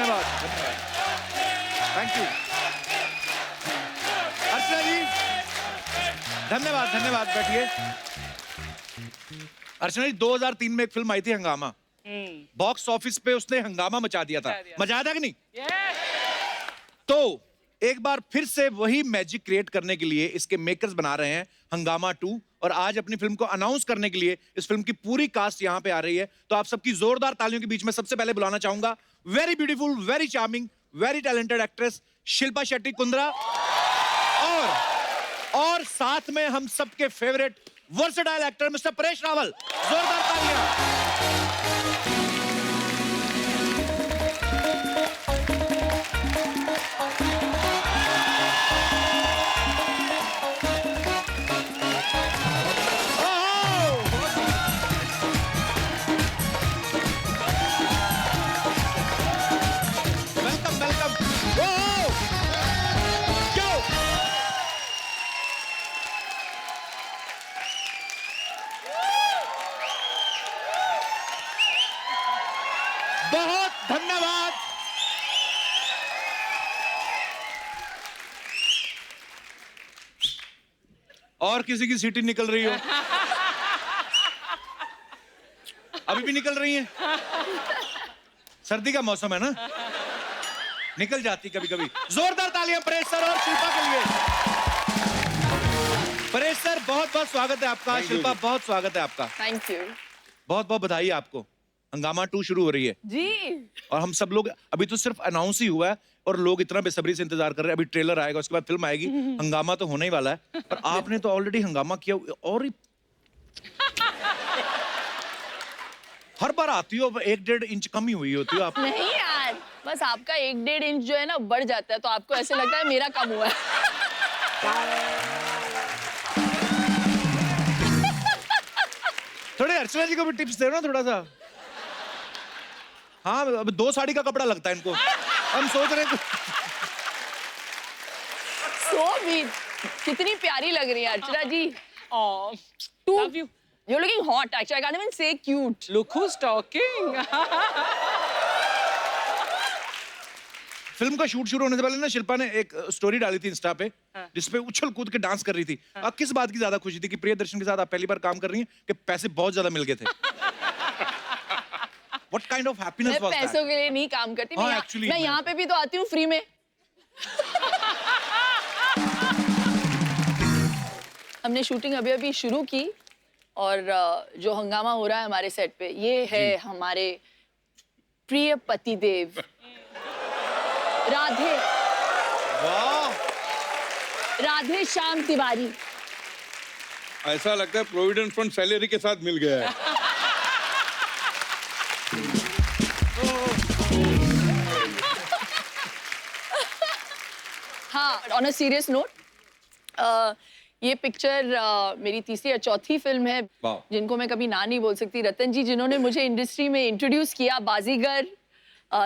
धन्यवाद, thank you. Archana जी धन्यवाद, धन्यवाद, बैठिए। अर्चना जी 2003 में एक फिल्म आई थी हंगामा, बॉक्स ऑफिस पे उसने हंगामा मचा दिया था, मजा आया था कि नहीं? तो एक बार फिर से वही मैजिक क्रिएट करने के लिए इसके मेकर्स बना रहे हैं हंगामा 2, और आज अपनी फिल्म को अनाउंस करने के लिए इस फिल्म की पूरी कास्ट यहाँ पे आ रही है। तो आप सबकी जोरदार तालियों के बीच में सबसे पहले बुलाना चाहूंगा very beautiful, very charming, very talented actress Shilpa Shetty Kundra, और साथ में हम सबके favourite versatile actor mister Paresh Rawal. जोरदार तालियां। बहुत धन्यवाद। और किसी की सीटी निकल रही हो? अभी भी निकल रही है? सर्दी का मौसम है ना, निकल जाती कभी कभी। जोरदार तालियां परेश सर और शिल्पा के लिए। परेश सर बहुत बहुत स्वागत है आपका, शिल्पा बहुत स्वागत है आपका। Thank you. बहुत बहुत बधाई आपको। हंगामा 2 शुरू हो रही है जी, और हम सब लोग, अभी तो सिर्फ अनाउंस ही हुआ है और लोग इतना बेसब्री से इंतजार कर रहे हैं। अभी ट्रेलर आएगा, उसके बाद फिल्म आएगी। हंगामा तो होने ही वाला है, पर आपने तो ऑलरेडी हंगामा किया और ही हर बार आती हो 1-1.5 इंच कम ही हुई होती हो आप। नहीं यार, बस आपका 1-1.5 इंच जो है ना बढ़ जाता है, तो आपको ऐसे लगता है मेरा कम हुआ है। थोड़े अर्चना जी को भी टिप्स दे ना थोड़ा सा। हाँ, अब 2 साड़ी का कपड़ा लगता है इनको, हम सोच रहे हैं। So sweet, कितनी प्यारी लग रही है अर्चना जी। Love you. You're looking hot. Actually, I can't even say cute. Look who's talking. Film का शूट शुरू होने से पहले ना शिल्पा ने एक स्टोरी डाली थी इंस्टा पे, जिसपे उछल कूद के डांस कर रही थी। अब किस बात की ज्यादा खुशी थी कि प्रियदर्शन के साथ आप पहली बार काम कर रही हैं कि पैसे बहुत ज्यादा मिल गए थे? What kind of happiness मैं was that? पैसों के लिए नहीं काम करती, हाँ, मैं actually, मैं यहाँ पे भी तो आती हूँ फ्री में। हमने शूटिंग अभी अभी शुरू की और जो हंगामा हो रहा है हमारे सेट पे, ये है हमारे प्रिय पतिदेव राधे, वाह! राधे श्याम तिवारी। ऐसा लगता है प्रोविडेंट फंड सैलरी के साथ मिल गया है। हाँ, ऑन अ सीरियस नोट, ये पिक्चर मेरी तीसरी या चौथी फिल्म है जिनको मैं कभी ना नहीं बोल सकती। रतन जी जिन्होंने मुझे इंडस्ट्री में इंट्रोड्यूस किया, बाजीगर,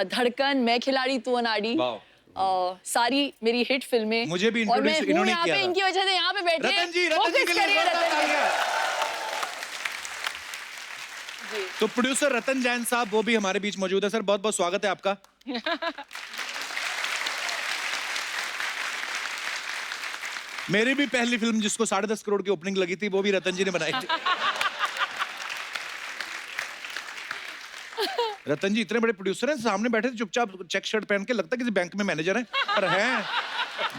धड़कन, मैं खिलाड़ी तू अनाड़ी, सारी मेरी हिट फिल्में। मुझे भी और मैं इंट्रोड्यूस हूँ इन्होंने यहाँ किया पे था। इनकी वजह से यहाँ पे बैठे। रतन जी के लिए जी। तो प्रोड्यूसर रतन जैन साहब वो भी हमारे बीच मौजूद है। सर बहुत बहुत स्वागत है आपका। मेरी भी पहली फिल्म जिसको 10.5 करोड़ की ओपनिंग लगी थी वो भी रतन जी ने बनाई थी। रतन जी इतने बड़े प्रोड्यूसर हैं, सामने बैठे थे चुपचाप चेक शर्ट पहन के, लगता है किसी बैंक में मैनेजर हैं, पर हैं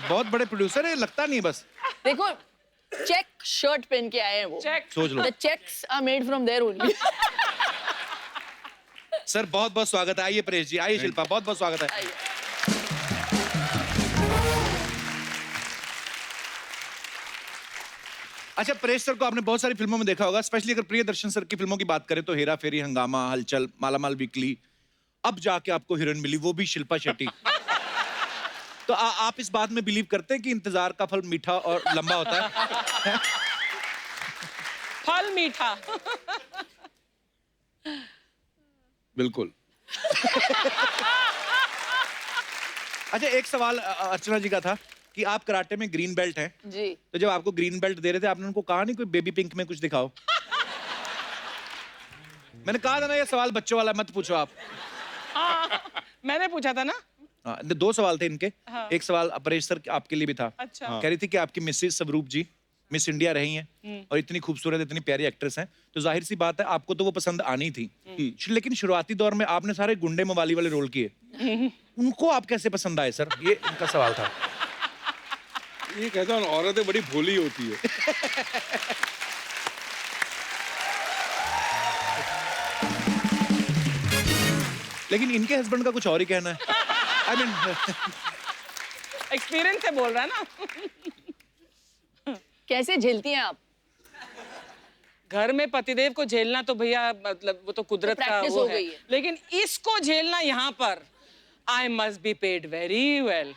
बहुत बड़े प्रोड्यूसर है, लगता नहीं है बस। देखो चेक शर्ट पहन के आए हैं वो। सोच लो। The checks are made from there only. Sir बहुत बहुत स्वागत है। आइए परेश जी, आइए शिल्पा, बहुत बहुत स्वागत है। आइए। अच्छा, परेश सर को आपने बहुत सारी फिल्मों में देखा होगा, स्पेशली अगर प्रियदर्शन सर की फिल्मों की बात करें तो हेरा फेरी, हंगामा, हलचल, मालामाल वीकली, अब जाके आपको हीरोइन मिली, वो भी शिल्पा शेट्टी। तो आप इस बात में बिलीव करते हैं कि इंतजार का फल मीठा और लंबा होता है? फल मीठा। बिल्कुल। अच्छा, एक सवाल अर्चना जी का था कि आप कराटे में ग्रीन बेल्ट हैं जी। तो जब आपको ग्रीन बेल्ट दे रहे थे आपने उनको कहा नहीं कोई बेबी पिंक में कुछ दिखाओ? मैंने कहा था ना ये सवाल बच्चों वाला मत पूछो आप। मैंने पूछा था ना। हाँ, 2 सवाल थे इनके। हाँ। एक सवाल अपरेश सर आपके लिए भी था। अच्छा। कह रही थी कि आपकी मिसेस स्वरूप जी मिस इंडिया रही हैं और इतनी खूबसूरत इतनी प्यारी एक्ट्रेस हैं, तो जाहिर सी बात है आपको तो वो पसंद आनी थी। लेकिन शुरुआती दौर में आपने सारे गुंडे मवाली वाले रोल किए, उनको आप कैसे पसंद आए सर? ये इनका सवाल था। ये कहता हूँ औरतें बड़ी भोली होती है। लेकिन इनके हस्बैंड का कुछ और ही कहना है। आई मीन एक्सपीरियंस से बोल रहा है ना। कैसे झेलती हैं आप? घर में पतिदेव को झेलना तो भैया मतलब वो तो कुदरत का practice वो हो है। गई है। लेकिन इसको झेलना यहाँ पर I must be paid very well.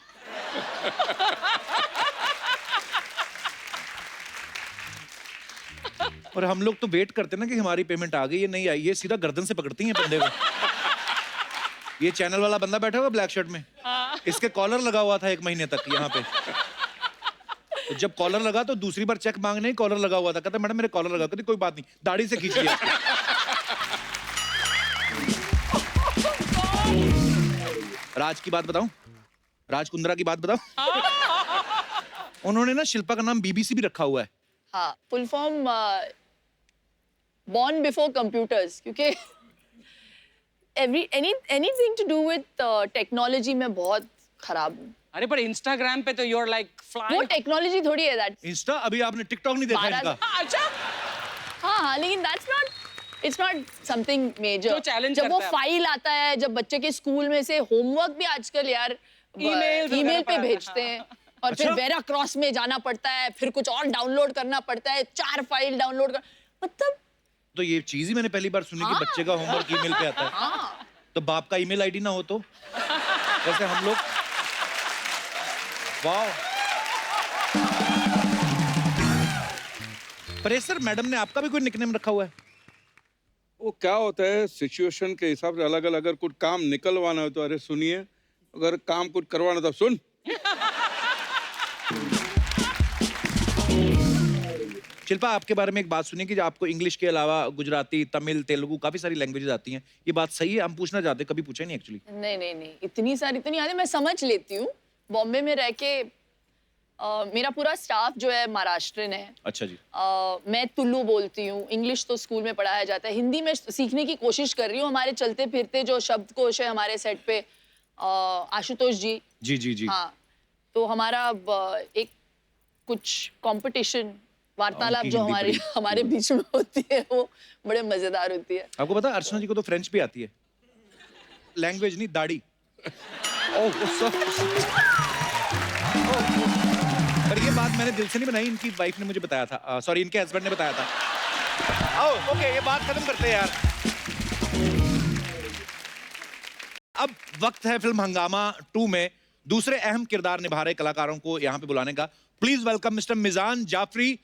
और हम लोग तो वेट करते ना कि हमारी पेमेंट आ गई है नहीं आई, ये सीधा गर्दन से पकड़ती हैं बंदे को। ये चैनल वाला बंदा बैठा हुआ ब्लैक शर्ट में, इसके कॉलर लगा हुआ था 1 महीने तक यहाँ पे। तो जब कॉलर लगा तो दूसरी बार चेक मांगने ही कॉलर लगा हुआ था। कहता मैडम मेरे कॉलर लगा, कहती कोई बात नहीं दाढ़ी से खींच लिया। राज की बात बताऊं, राज कुंद्रा की बात बताऊं। उन्होंने ना शिल्पा का नाम बीबीसी भी रखा हुआ है। हाँ, full form born before computers, क्योंकि anything to do with technology में बहुत खराब हूँ। अरे पर इंस्टाग्राम पे तो यू आर लाइक वो फ्लाइंग। टेक्नोलॉजी थोड़ी है दैट। इंस्टा अभी आपने टिकटॉक नहीं देखा 12 इनका? अच्छा। हाँ, लेकिन it's not something major। जो challenge जब वो करता है। फाइल आता है, जब बच्चे के स्कूल में से होमवर्क भी आजकल यार ईमेल पे भेजते हैं और फिर वेरा क्रॉस में जाना पड़ता है, फिर कुछ और डाउनलोड करना पड़ता है, 4 फाइल डाउनलोड कर, मतलब तो ये चीज ही मैंने पहली बार सुनी कि बच्चे का होमवर्क ईमेल पे आता है। हाँ। तो बाप का ईमेल आईडी ना हो तो जैसे हम लोग। वाह। परेश सर, मैडम ने आपका भी कोई निकनेम रखा हुआ है? वो क्या होता है सिचुएशन के हिसाब से अलग अलग। अगर कुछ काम निकलवाना हो तो अरे सुनिए, अगर काम कुछ करवाना तो सुन। शिल्पा, आपके बारे में एक बात सुनिए कि आपको इंग्लिश के अलावा गुजराती, तमिल, तेलुगु काफी सारी लैंग्वेजेस आती हैं। ये बात सही है? हम पूछना चाहते हैं, कभी पूछा नहीं एक्चुअली। नहीं, इतनी सारी तो नहीं आती, मैं समझ लेती हूँ। बॉम्बे में रह के मेरा पूरा स्टाफ जो है महाराष्ट्रन है। अच्छा जी। मैं तुलु बोलती हूँ, इंग्लिश तो स्कूल में पढ़ाया जाता है, हिंदी में सीखने की कोशिश कर रही हूँ। हमारे चलते फिरते जो शब्दकोश है हमारे सेट पे, आशुतोष जी। जी। हाँ, तो हमारा एक कुछ कंपटीशन वार्तालाप उनकी जो हिंदी हमारे बीच में होती है वो बड़े मजेदार होती है। आपको पता है अर्चना जी को तो फ्रेंच भी आती है, लैंग्वेज नहीं दाढ़ी। पर ये बात मैंने दिल से नहीं बनाई, इनकी वाइफ ने मुझे बताया था, सॉरी इनके हस्बैंड ने बताया था। ओके, ये बात खत्म करते हैं यार। अब वक्त है फिल्म हंगामा 2 में दूसरे अहम किरदार निभा रहे कलाकारों को यहाँ पे बुलाने का। Please welcome mister Meezaan Jafri,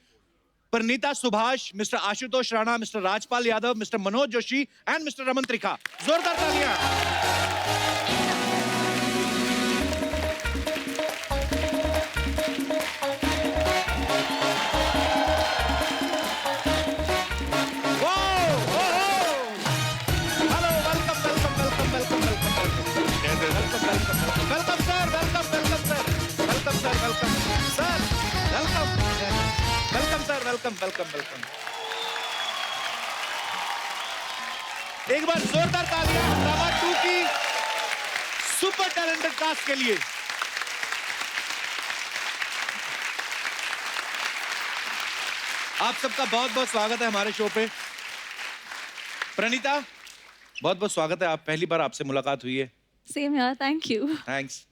Parineeta Subhash, mister Ashutosh Rana, mister Rajpal Yadav, mister Manoj Joshi and mister Raman Trikha. जोरदार तालियां। वेलकम। एक बार जोरदार तालियां हंगामा 2 की सुपर टैलेंटेड कास्ट के लिए। आप सबका बहुत बहुत स्वागत है हमारे शो पे। प्रणीता, बहुत बहुत स्वागत है। आप पहली बार आपसे मुलाकात हुई है। सेम यार, थैंक यू। थैंक्स।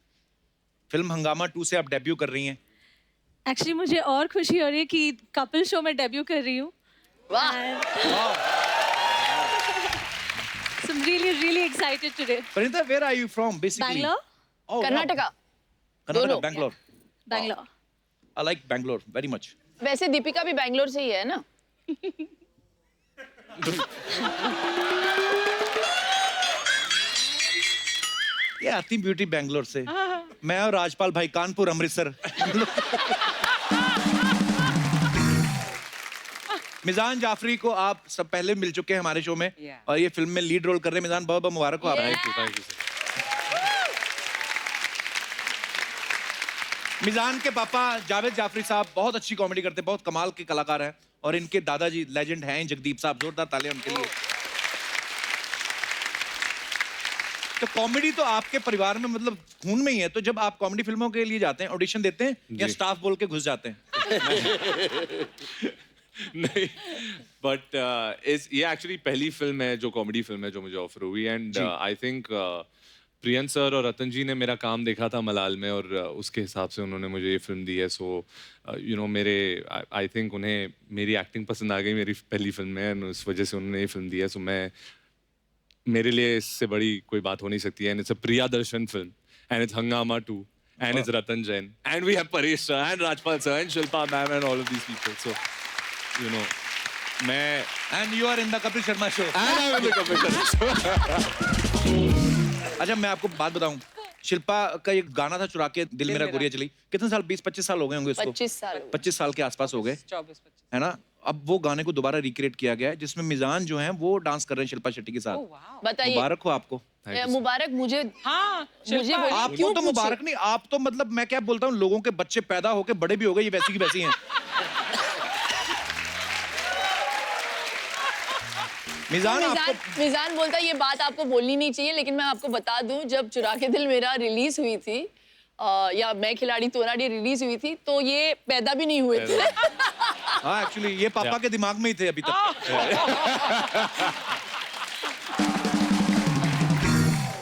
फिल्म हंगामा 2 से आप डेब्यू कर रही हैं। एक्चुअली मुझे और खुशी हो रही है कि कपल शो में डेब्यू कर रही हूँ। वाह। So I'm really excited today. Pranita, where are you from basically? Bangalore? Oh, Karnataka. Karnataka, दोनों। Bangalore. Bangalore. I like Bangalore very much. वैसे दीपिका भी बैंगलोर से ही है ना? ये आती ब्यूटी बैंगलोर से। मैं और राजपाल भाई कानपुर, अमृतसर। मिजान जाफरी को आप सब पहले मिल चुके हैं हमारे शो में और ये फिल्म में लीड रोल कर रहे हैं। मिजान, बहुत बहुत मुबारक हो आपको। Thank you sir. मिजान के पापा जावेद जाफरी साहब बहुत अच्छी कॉमेडी करते हैं, बहुत कमाल के कलाकार हैं, और इनके दादाजी लेजेंड हैं जगदीप साहब, जोरदार तालियां उनके लिए। तो कॉमेडी तो आपके परिवार में मतलब खून में ही है, तो जब आप कॉमेडी फिल्मों के लिए जाते हैं, ऑडिशन देते हैं या स्टाफ बोल के घुस जाते हैं? नहीं, बट ये एक्चुअली पहली फिल्म है जो कॉमेडी फिल्म है जो मुझे ऑफर हुई, and I think prion sir और रतन जी ने मेरा काम देखा था मलाल में, और उसके हिसाब से उन्होंने मुझे ये फिल्म दी है। सो यू नो मेरे आई थिंक उन्हें मेरी एक्टिंग पसंद आ गई मेरी पहली फिल्म में, इस वजह से उन्होंने ये फिल्म दी है। सो मेरे लिए इससे बड़ी कोई बात हो नहीं सकती है। And it's a Priyadarshan film, and it's Hungama 2, and it's Ratan Jain, and we have Paresh sir and Rajpal sir and Shilpa ma'am and all of these people. So you know मैं and you are in the Kapil Sharma show. अच्छा मैं आपको बात बताऊं, शिल्पा का एक गाना था चुरा के दिल मेरा गोरिया चली, कितने साल, 20-25 साल हो गए होंगे उसको? 25 साल के आसपास हो गए, 24-25 है ना? अब वो गाने को दोबारा रिक्रिएट किया गया है, जिसमें मिजान जो हैं वो डांस कर रहे हैं शिल्पा शेट्टी के साथ। बताइए। मुबारक हो आपको। मुबारक मुझे। हाँ, मुझे शिल्पा, बोलिए, आपको क्यों तो पूछे? मुबारक नहीं, आप तो मतलब मैं क्या बोलता हूँ, लोगों के बच्चे पैदा होके बड़े भी हो गए, ये वैसी की वैसी हैं। मिजान बोलता है ये बात आपको बोलनी नहीं चाहिए, लेकिन मैं आपको बता दूं, जब चुरा के दिल मेरा रिलीज हुई थी या मैं खिलाड़ी तोराड़ी रिलीज हुई थी, तो ये पैदा भी नहीं हुए थे। हाँ एक्चुअली ये पापा के दिमाग में ही थे अभी तक।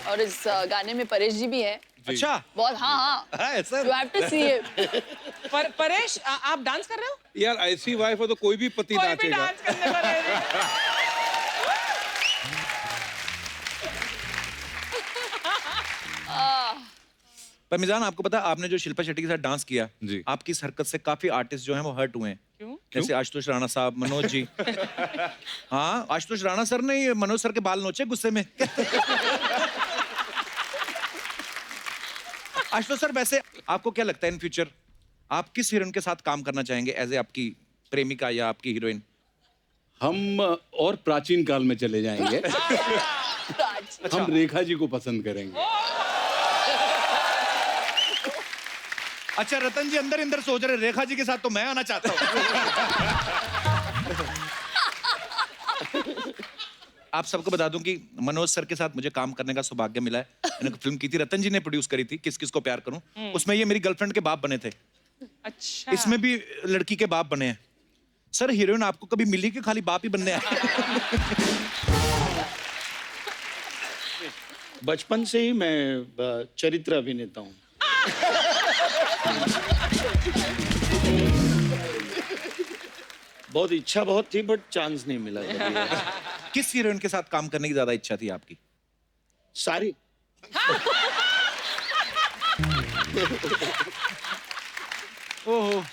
और इस गाने में परेश जी भी है। अच्छा बहुत। हाँ ऐसा? You have to see it। Paresh, आप डांस कर रहे हो? यार ऐसी वाइफ हो तो कोई भी पति कोई भी नाचेगा। डांस करने को रेडी। पर मिजान आपको पता है, आपने जो शिल्पा शेट्टी के साथ डांस किया, जी। आपकी इस हरकत से काफी आर्टिस्ट जो हैं वो हर्ट हुए हैं। क्यों? जैसे आशुतोष राणा साहब, मनोज जी। हाँ आशुतोष राणा सर ने मनोज सर के बाल नोचे गुस्से में। आशुतोष सर, वैसे आपको क्या लगता है इन फ्यूचर आप किस हीरोइन के साथ काम करना चाहेंगे एज ए आपकी प्रेमिका या आपकी हीरोइन? हम और प्राचीन काल में चले जाएंगे। हम रेखा जी को पसंद करेंगे। अच्छा रतन जी अंदर अंदर सोच रहे रेखा जी के साथ तो मैं आना चाहता हूँ। आप सबको बता दूं कि मनोज सर के साथ मुझे काम करने का सौभाग्य मिला है। मैंने फिल्म की थी, रतन जी ने प्रोड्यूस करी थी, किस किस को प्यार करूं। उसमें ये मेरी गर्लफ्रेंड के बाप बने थे। अच्छा। इसमें भी लड़की के बाप बने हैं। सर हीरोइन आपको कभी मिली कि खाली बाप ही बनने आए? बचपन से ही मैं चरित्र अभिनेता हूँ। बहुत इच्छा बहुत थी, बट चांस नहीं मिला। किस हीरोइन के साथ काम करने की ज्यादा इच्छा थी आपकी? सारी। ओहो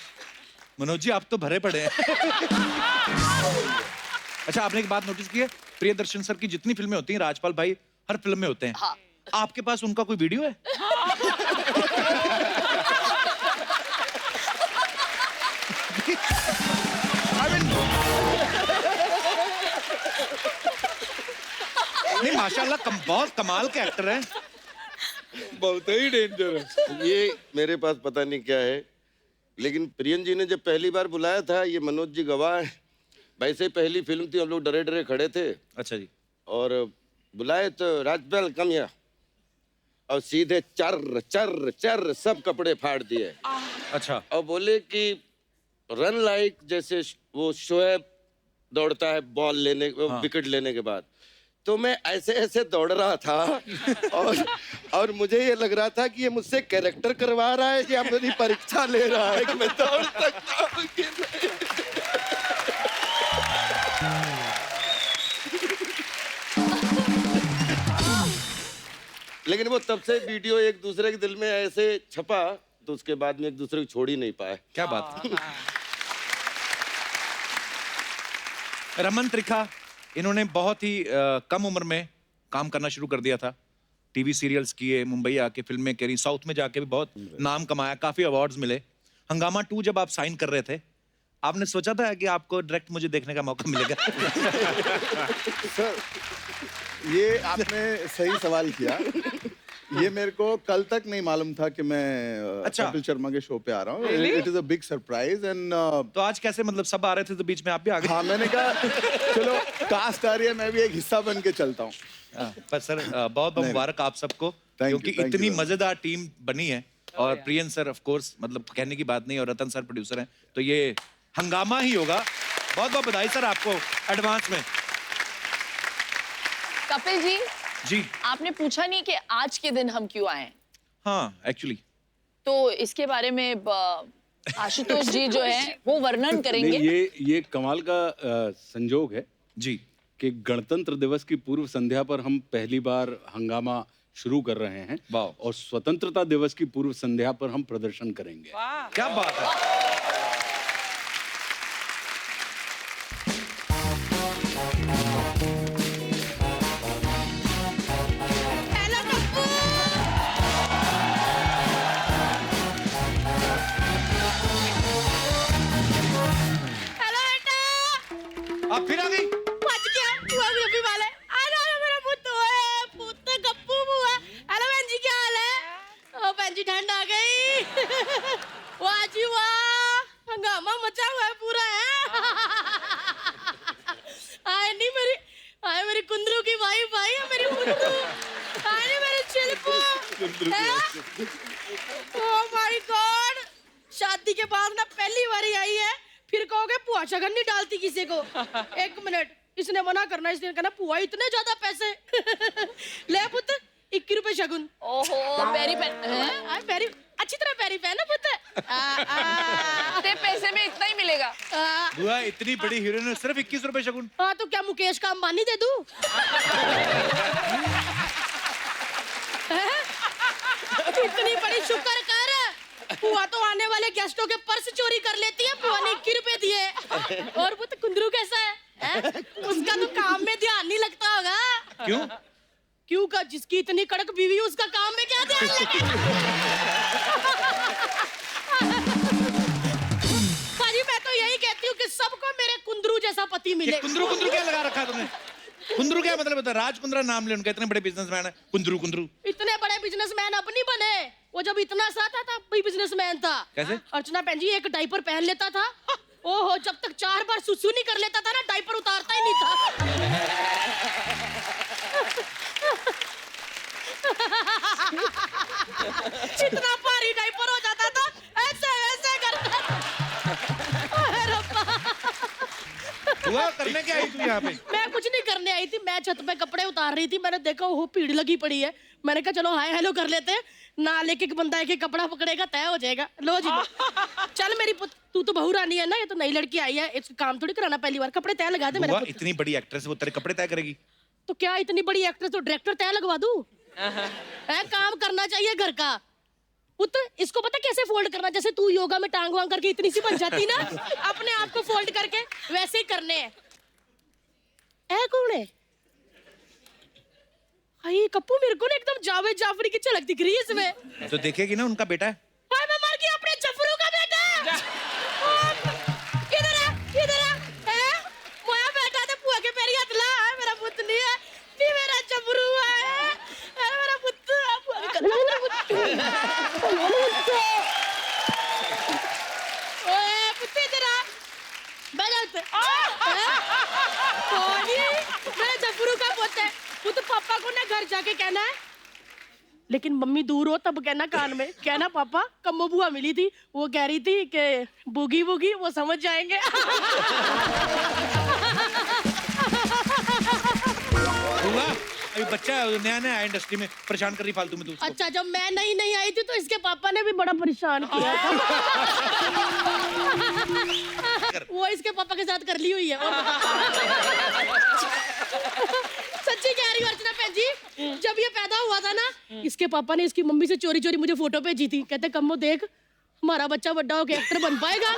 मनोज जी आप तो भरे पड़े हैं। अच्छा आपने एक बात नोटिस की है, प्रियदर्शन सर की जितनी फिल्में होती हैं राजपाल भाई हर फिल्म में होते हैं। हाँ। आपके पास उनका कोई वीडियो है? नहीं माशाल्लाह बहुत कमाल के एक्टर हैं। बहुत ही डेंजरस। ये मेरे पास पता नहीं क्या है, लेकिन प्रियन जी ने जब पहली बार बुलाया था, ये मनोज जी गवाह हैं, वैसे पहली फिल्म थी, हम लोग डरे डरे खड़े थे। अच्छा जी। और बुलाए तो राजपाल कम या, और सीधे चर चर चर सब कपड़े फाड़ दिए। अच्छा। और बोले कि रन लाइक, जैसे वो शोएब दौड़ता है बॉल लेने, विकेट लेने के बाद, तो मैं ऐसे ऐसे दौड़ रहा था और मुझे ये लग रहा था कि ये मुझसे कैरेक्टर करवा रहा है या मेरी परीक्षा ले रहा है कि मैं दौड़ सकता हूं कि नहीं। लेकिन वो तब से वीडियो एक दूसरे के दिल में ऐसे छपा, तो उसके बाद में एक दूसरे को छोड़ ही नहीं पाए। क्या बात है। रमन त्रिखा, इन्होंने बहुत ही कम उम्र में काम करना शुरू कर दिया था। टीवी सीरियल्स किए, मुंबई आके फिल्में करी, साउथ में जाके भी बहुत नाम कमाया, काफी अवार्ड्स मिले। हंगामा 2 जब आप साइन कर रहे थे, आपने सोचा था कि आपको डायरेक्ट मुझे देखने का मौका मिलेगा? सर ये आपने सही सवाल किया। ये मेरे को कल तक नहीं मालूम था कि मैं अच्छा। कपिल शर्मा के शो पे आ रहा हूँ। It is a big surprise and तो आज कैसे, मतलब सब आ रहे थे तो बीच में आप भी आ गए? हाँ, मैंने कहा चलो कास्ट आ रही है, मैं भी एक हिस्सा बन के चलता हूँ। पर सर बहुत बहुत मुबारक आप सबको, क्योंकि thank you इतनी very much। मजेदार टीम बनी है। और प्रियन सर ऑफ कोर्स, मतलब कहने की बात नहीं, और रतन सर प्रोड्यूसर हैं, तो ये हंगामा ही होगा। बहुत बहुत बधाई सर आपको एडवांस में। कपिल जी, जी आपने पूछा नहीं कि आज के दिन हम क्यों आए हैं, हाँ एक्चुअली तो इसके बारे में आशुतोष जी जो है वो वर्णन करेंगे। नहीं, ये कमाल का संजोग है जी कि गणतंत्र दिवस की पूर्व संध्या पर हम पहली बार हंगामा शुरू कर रहे हैं और स्वतंत्रता दिवस की पूर्व संध्या पर हम प्रदर्शन करेंगे। क्या बात है। आप फिर आ गई? बच गया बुआ भी वाले। अरे मेरा पुत्त है, पुत्त गप्पू बुआ। हेलो बहन जी, क्या हाल है? ओ बहन जी, ठंड आ गई। वाह जी वाह, हंगामा मचा हुआ है पूरा है। आए नहीं मेरी, आए मेरी कुंदरू की वाइफ आई है, मेरी कुंदरू। आए नहीं मेरे चिलपू। ओह माय गॉड, शादी के बाद ना पहली बार आई है, फिर कहोगे पुआ शगन नहीं डालती किसी को। एक मिनट, इसने मना करना, इसने कहना पुआ इतने ज्यादा पैसे। ले पुत्र, 21 रुपए शगुन। ओहो, पैरी पहन, पैरी अच्छी तरह पैरी पहन ना पुत्र। ते पैसे में इतना ही मिलेगा। बुआ इतनी बड़ी हीरोइन है, सिर्फ 21 रुपए शगुन। हाँ तो क्या मुकेश का अंबानी दे दूं? इतनी बड़ी शुक्र कर, पुआ तो आने वाले गेस्टों के पर्स चोरी कर लेती है, पुआ ने 21 रुपए दिए। और वो तो कुंदरू कैसा है? उसका तो काम में ध्यान नहीं लगता होगा। क्यों? क्यों का, जिसकी इतनी कड़क बीवी, उसका काम में क्या ध्यान लगे? भाजी मैं तो यही कहती हूँ कि सबको मेरे कुंदरू जैसा पति मिले। कुंदरू कुंदरू क्या लगा रखा है तुमने? कुंदरू क्या मतलब होता है? राज कुंद्रा नाम ले उनका, इतने बड़े बिजनेसमैन है कुंदरू कुंदरू। इतने बड़े बिजनेसमैन अब नहीं बने, वो जब इतना सा था तब भी बिजनेसमैन था। कैसे? अर्चना बहन जी एक डायपर पहन लेता था, ओहो जब तक 4 बार सुसु नहीं कर लेता था ना, डायपर उतारता ही नहीं था। इतना भारी डायपर हो जाता था, ऐसे ऐसे करता था। अरे रब्बा। हुआ करने क्या आई तू यहाँ पे? मैं कुछ नहीं करने आई थी, मैं छत पे कपड़े उतार रही थी, मैंने देखा वो भीड़ लगी पड़ी है, मैंने कहा चलो हाय हेलो कर लेते हैं ना, लेके एक बंदा एक कपड़ा पकड़ेगा तय हो जाएगा। लो जी लो। चल मेरी तू तो बहू रानी है ना, ये तो नई लड़की आई है, इसका काम थोड़ी कराना, पहली बार कपड़े तय लगा दे मेरे। इतनी बड़ी एक्ट्रेस, वो तेरे कपड़े तय करेगी? तो क्या इतनी बड़ी एक्ट्रेस तो डायरेक्टर तय लगवा दूं? काम करना चाहिए घर का। पुत्र इसको पता कैसे फोल्ड करना, जैसे तू योगा में टांग वांग करके इतनी सी बन जाती ना, अपने आप को फोल्ड करके वैसे ही करने हैं। ऐ कौन है? हाय कप्पू, मेरे को ना एकदम जावेद जाफरी की झलक दिख रही है इसमें। तो देखेगी ना, उनका बेटा है। हाय मैं मर गई, अपने जफरू का बेटा। किधर है? किधर है? मोया बेटा तो पुआ के पैरी हाथ ला, मेरा पुत्र नहीं है, नहीं मेरा जफरू है। अरे मेरा पुत्र, पुआ के मेरा पुत्र। ओए पुत्र इधर आ, बैठ मेरा जफरू का पुत्र है। वो तो पापा को ना घर जाके कहना है, लेकिन मम्मी दूर हो तब कहना कान में, कहना पापा कम्मो बुआ मिली थी, वो कह रही थी कि बुगी बुगी, वो समझ जाएंगे। अभी बच्चा है, नया नया है इंडस्ट्री में, परेशान कर रही फालतू में तू। अच्छा जब मैं नहीं आई थी तो इसके पापा ने भी बड़ा परेशान किया था। वो इसके पापा के साथ कर ली हुई है। सच्ची कह रही हूँ अर्चना बहन जी, जब ये पैदा हुआ था ना, इसके पापा ने इसकी मम्मी से चोरी चोरी मुझे फोटो भेजी थी, कहते कम्मो देख हमारा बच्चा बड़ा होकर एक्टर बन पाएगा।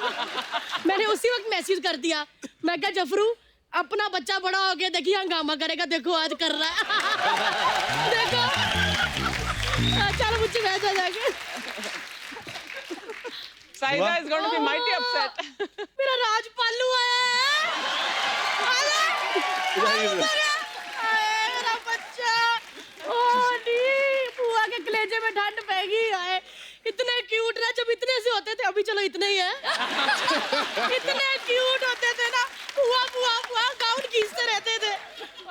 मैंने उसी वक्त मैसेज कर दिया, मैं क्या जफरू अपना बच्चा बड़ा हो गया, देखिए हंगामा करेगा, देखो आज कर रहा है। देखो चलो मुझे बैठा जाके। Saida is going to be mighty upset. मेरा राज पालू आया है। मेरा बच्चा, ओ नी बुआ के इतने क्यूट होते थे ना, बुआ बुआ बुआ गाउन खींचते रहते थे।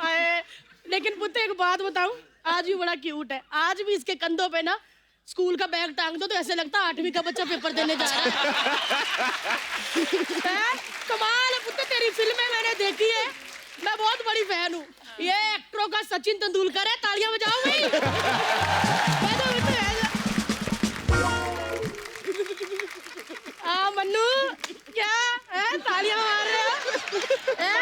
आए, लेकिन पुत्र एक बात बताऊं, आज भी बड़ा क्यूट है। आज भी इसके कंधों पे ना स्कूल का बैग टांग दो तो ऐसे लगता है 8वीं का बच्चा पेपर देने जा रहा है। कमाल है पुत्र, तेरी फिल्में मैंने देखी है, मैं बहुत बड़ी फैन हूँ। ये एक्टरों का सचिन तेंदुलकर है, तालियां बजाओ भाई। मन्नू क्या है, तालियां मार रहे हो?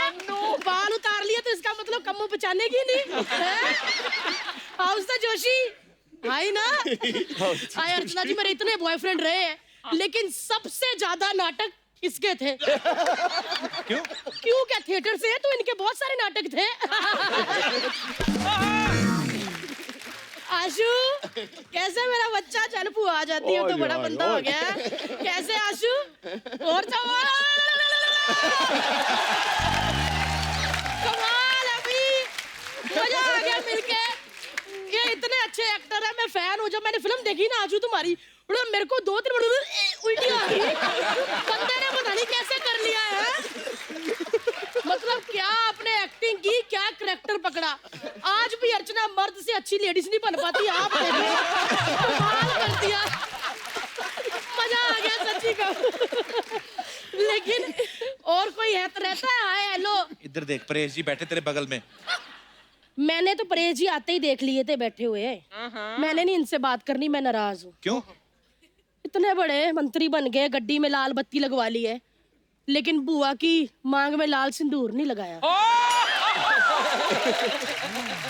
मन्नू बाल उतार लिया तो इसका मतलब कम्मू बचाने की नहीं है? हाउस द जोशी भाई ना। हाय अर्चना जी, मेरे इतने बॉयफ्रेंड रहे हैं, लेकिन सबसे ज्यादा नाटक इसके थे। क्यों? क्यों क्या थिएटर से है तो इनके बहुत सारे नाटक थे। आशु, कैसे मेरा बच्चा? चल बुआ आ जाती है तो बड़ा बंदा हो गया। कैसे आशु? और कमाल अभी, मजा आ गया मिलके। ये इतने अच्छे एक्टर है, मैं फैन हूँ। जब मैंने फिल्म देखी ना आशु तुम्हारी, मेरे को 2-3 उल्टी आ गई। बंदे ने पता नहीं कैसे कर लिया है। मतलब क्या आपने एक्टिंग की, क्या करैक्टर पकड़ा। आज भी अर्चना मर्द से अच्छी लेडीज नहीं बन पाती, आप कमाल कर दिया। मजा आ गया सच्ची का। लेकिन और कोई है तो रहता है। हाय हेलो, इधर देख, परेश जी बैठे तेरे बगल में। मैंने तो परेश जी आते ही देख लिए थे बैठे हुए। मैंने नहीं इनसे बात करनी, मैं नाराज हूँ। क्यों? इतने बड़े मंत्री बन गए, गड्डी में लाल बत्ती लगवा ली है, लेकिन बुआ की मांग में लाल सिंदूर नहीं लगाया।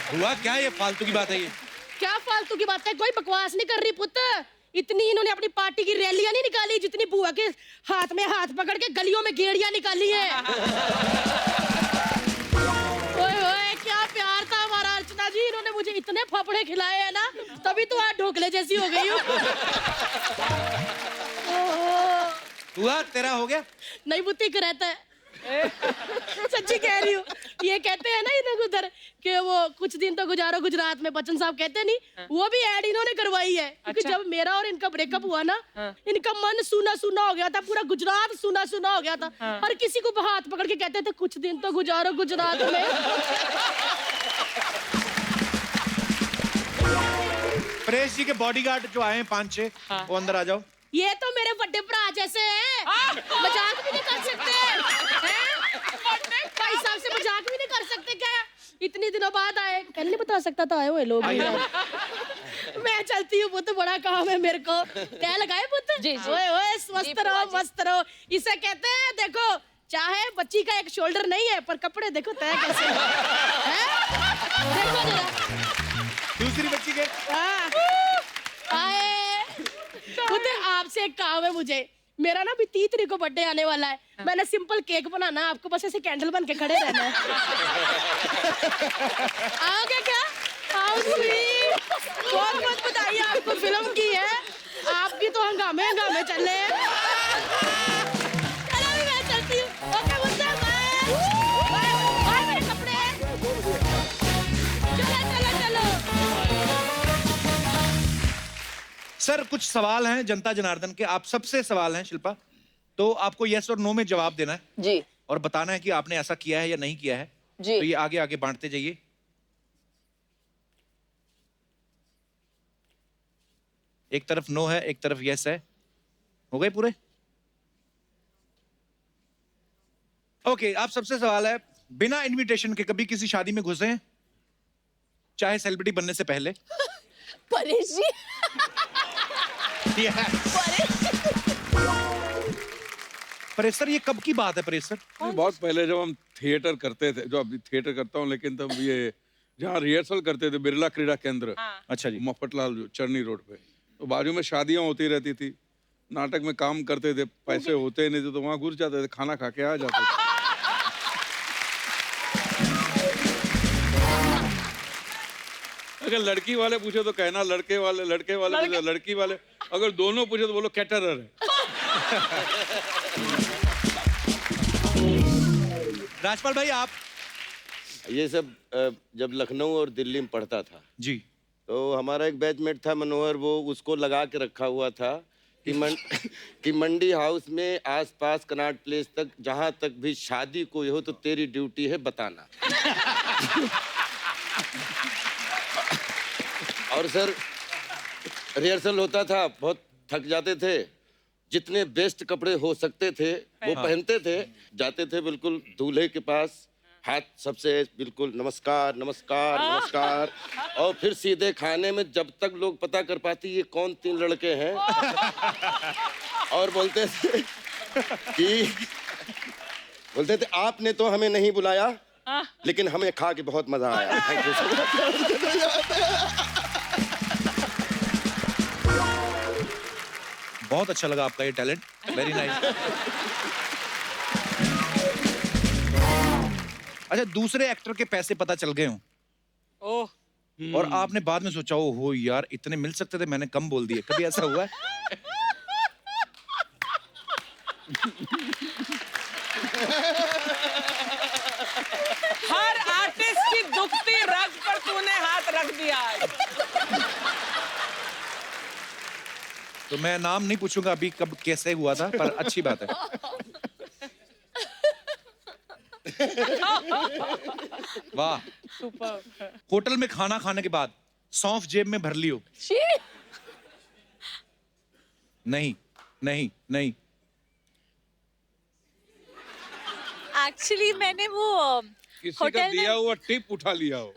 हुआ क्या? ये फालतू की बात है ये। क्या फालतू की बात है? कोई बकवास नहीं कर रही पुत्र। इतनी इन्होंने अपनी पार्टी की रैलियां नहीं निकाली जितनी बुआ के हाथ में हाथ पकड़ के गलियों में गेड़ियां निकाली है। ओए ओए, क्या प्यार था हमारा अर्चना जी। इन्होंने मुझे इतने फाफड़े खिलाए हैं ना, तभी तो आज ढोकले जैसी हो गई हूँ। हुआ तेरा हो गया? नहीं बुद्धि का रहता है। सच्ची कह रही हूँ। ये कहते हैं ना इधर उधर कि वो कुछ दिन तो गुजारो गुजरात में, बच्चन साहब कहते नहीं, वो भी ऐड इन्होंने करवाई है। क्योंकि जब मेरा और इनका ब्रेकअप हुआ ना, इनका मन सूना सूना हो गया था, पूरा गुजरात सूना सूना हो गया था। हर किसी को हाथ पकड़ के कहते थे कुछ दिन तो गुजारो गुजरात में। परेश जी के बॉडीगार्ड जो आए हैं 5-6, वो अंदर आ जाओ। ये तो मेरे बड़े भरा जैसे हैं, मजाक भी नहीं कर सकते हैं? भाई साहब से मजाक भी नहीं कर सकते क्या? इतने दिनों बाद आए, पहले नहीं बता सकता था आए हुए लोग। मैं चलती हूँ पुत्र, बड़ा काम है मेरे को। तय लगाए पुत्र? जी जी। ओए ओए, स्वस्थ रहो मस्त रहो। इसे कहते हैं, देखो चाहे बच्ची का एक शोल्डर नहीं है, पर कपड़े देखो तय कैसे हैं। देखो जरा दूसरी बच्ची के। आए खुद आपसे एक काम है मुझे। मेरा ना भी 30 तारीख को बर्थडे आने वाला है। मैंने सिंपल केक बनाना, आपको बस ऐसे कैंडल बन के खड़े रहना है। आओगे क्या? आओ स्वीट, बहुत बहुत बधाई आपको फिल्म की है। आपकी तो हंगामे हंगामे चल रहे हैं। चलो अभी मैं चलती हूँ। ओके मुझसे बाय बाय मेरे कपड़े। चलो चलो चलो। सर कुछ सवाल हैं जनता जनार्दन के, आप सबसे सवाल हैं शिल्पा, तो आपको यस और नो में जवाब देना है जी, और बताना है कि आपने ऐसा किया है या नहीं किया है जी। तो ये आगे आगे बांटते जाइए। एक तरफ नो है, एक तरफ यस है। हो गए पूरे? ओके, आप सबसे सवाल है, बिना इनविटेशन के कभी किसी शादी में घुसे हैं, चाहे सेलिब्रिटी बनने से पहले? परेश जी। परेश सर, ये कब की बात है परेश सर? बहुत पहले जब हम थिएटर करते थे, जो अभी थिएटर करता हूँ, लेकिन तब ये जहाँ रिहर्सल करते थे बिरला क्रीड़ा केंद्र, अच्छा जी, मफतलाल चरनी रोड पे, तो बाजू में शादियां होती रहती थी। नाटक में काम करते थे, पैसे होते नहीं थे तो वहाँ घुस जाते थे, खाना खा के आ जाते थे। अगर लड़की वाले पूछे तो कहना लड़के वाले पूछे लड़की वाले, अगर दोनों पूछे तो बोलो कैटरर है। राजपाल भाई आप? ये सब जब लखनऊ और दिल्ली में पढ़ता था जी, तो हमारा एक बैचमेट था मनोहर, वो उसको लगा के रखा हुआ था कि मंडी हाउस में आसपास कनॉट प्लेस तक जहां तक भी शादी कोई हो तो तेरी ड्यूटी है बताना। और सर रिहर्सल होता था, बहुत थक जाते थे, जितने बेस्ट कपड़े हो सकते थे वो पहनते थे, जाते थे बिल्कुल दूल्हे के पास, हाथ सबसे बिल्कुल नमस्कार नमस्कार नमस्कार, और फिर सीधे खाने में, जब तक लोग पता कर पाती ये कौन 3 लड़के हैं, और बोलते थे आपने तो हमें नहीं बुलाया लेकिन हमें खा के बहुत मजा आया। Thank you so much. बहुत अच्छा लगा आपका ये टैलेंट, वेरी नाइस। अच्छा, दूसरे एक्टर के पैसे पता चल गए हों और आपने बाद में सोचा हो यार इतने मिल सकते थे, मैंने कम बोल दिए, कभी ऐसा हुआ है? हर आर्टिस्ट की दुखती रग पर तूने हाथ रख दिया। तो मैं नाम नहीं पूछूंगा अभी कब कैसे हुआ था, पर अच्छी बात है। वाह, सुपर। होटल में खाना खाने के बाद सौंफ जेब में भर लियो? नहीं नहीं नहीं। एक्चुअली मैंने वो किसी का होटल दिया में हुआ टिप उठा लिया हो।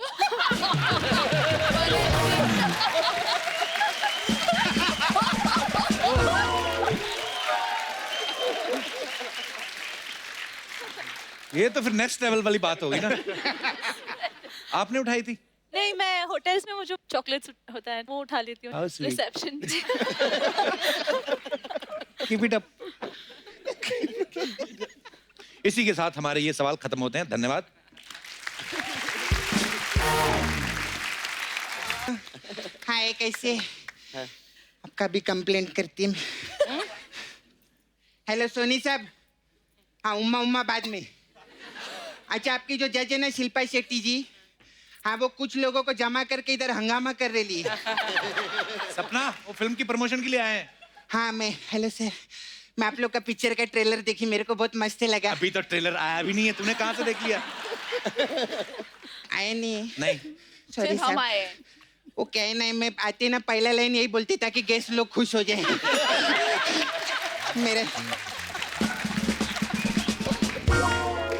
ये तो फिर नेक्स्ट लेवल वाली बात होगी ना। आपने उठाई थी? नहीं, मैं होटल्स में वो जो चॉकलेट्स होता है वो उठा लेती हूँ How sweet. Reception. Keep it up. इसी के साथ हमारे ये सवाल खत्म होते हैं, धन्यवाद। हाय, कैसे? आपका भी कंप्लेंट करती हूँ। हेलो सोनी साहब। हाँ, उम्मा बाद में। अच्छा, आपकी जो जज है ना शिल्पा शेट्टी जी, हाँ वो कुछ लोगों को जमा करके इधर हंगामा कर रही है। सपना, वो फिल्म की प्रमोशन के लिए आए हैं। हाँ हेलो सर, मैं आप लोग का पिक्चर का ट्रेलर देखी, मेरे को बहुत मस्त लगा। अभी तो ट्रेलर आया भी नहीं है, तूने कहाँ से देख लिया? आया नहीं? नहीं, सॉरी सिर्फ हम सर। आए। वो क्या नहीं, मैं आते ना पहला लाइन यही बोलती ताकि गेस्ट लोग खुश हो जाए। मेरे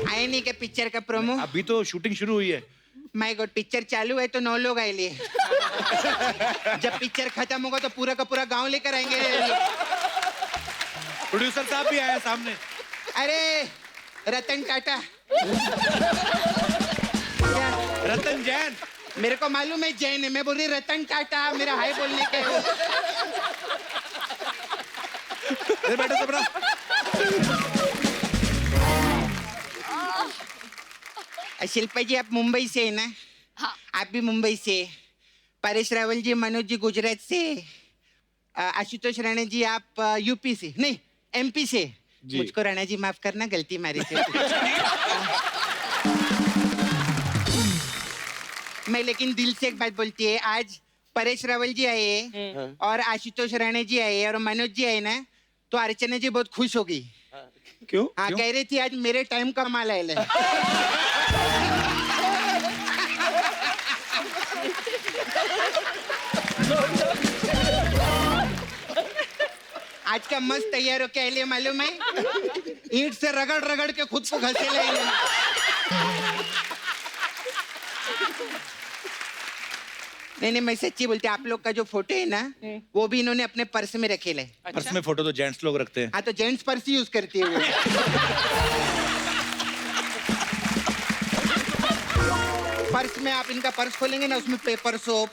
आए नहीं के पिक्चर का प्रोमो? अभी तो शूटिंग शुरू हुई है। माय गॉड, पिक्चर चालू है तो 9 लोग आए लिए। जब पिक्चर खत्म होगा तो पूरा का पूरा गांव लेकर आएंगे। प्रोड्यूसर साहब भी आए हैं सामने। अरे रतन टाटा। रतन जैन। मेरे को मालूम है जैन है, मैं बोल रही रतन टाटा, मेरा हाय बोलने के। बैठो सबरा। शिल्पा जी, आप मुंबई से है ना? हाँ। आप भी मुंबई से। परेश रावल जी, मनोज जी गुजरात से, आशुतोष राणा जी आप यूपी से, नहीं एमपी से। मुझको राणा जी माफ करना, गलती मारी से। मैं लेकिन दिल से एक बात बोलती है, आज परेश रावल जी आए और आशुतोष राणा जी आए और मनोज जी आए ना, तो अर्चना जी बहुत खुश हो गई। क्यों? हाँ, कह रही थी आज मेरे टाइम का माल आए। आज का मस्त तैयार हो क्या लिए मालूम है? ईंट से रगड़ रगड़ के खुद को घसे लेंगे। नहीं, मैं सच्ची बोलती, आप लोग का जो फोटो है ना वो भी इन्होंने अपने पर्स में रखे ले। पर्स में फोटो तो जेंट्स लोग रखते हैं। हाँ, तो जेंट्स पर्स यूज करती है वो। पर्स में आप इनका पर्स खोलेंगे ना, उसमें पेपर, सोप,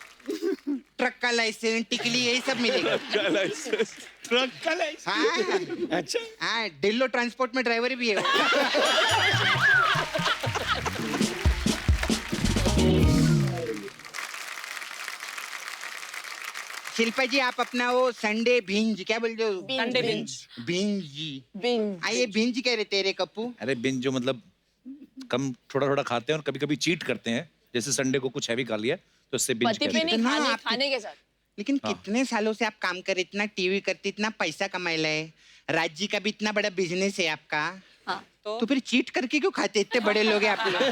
ट्रक का लाइसेंस, टिकली, यही सब मिलेगा। ट्रक का लाइसेंस? हाँ अच्छा। हाँ, डिल्लो ट्रांसपोर्ट में ड्राइवर भी है वो। शिल्पा जी, आप अपना वो संडे भिंज क्या बोलते हो? Sunday binge. भिंज। ये भिंज कह रहे तेरे कप्पू? अरे बिंज जो मतलब कम थोड़ा थोड़ा खाते हैं और कभी कभी चीट करते हैं, जैसे संडे को कुछ हैवी खा लिया तो उससे बिंज पति पे कहते हैं। नहीं, खाने के साथ। लेकिन कितने सालों से आप काम कर, इतना टीवी करते, इतना पैसा कमाइला है, राज जी का भी इतना बड़ा बिजनेस है आपका, हाँ। तो फिर चीट करके क्यों खाते? इतने बड़े लोग हैं आप लोग।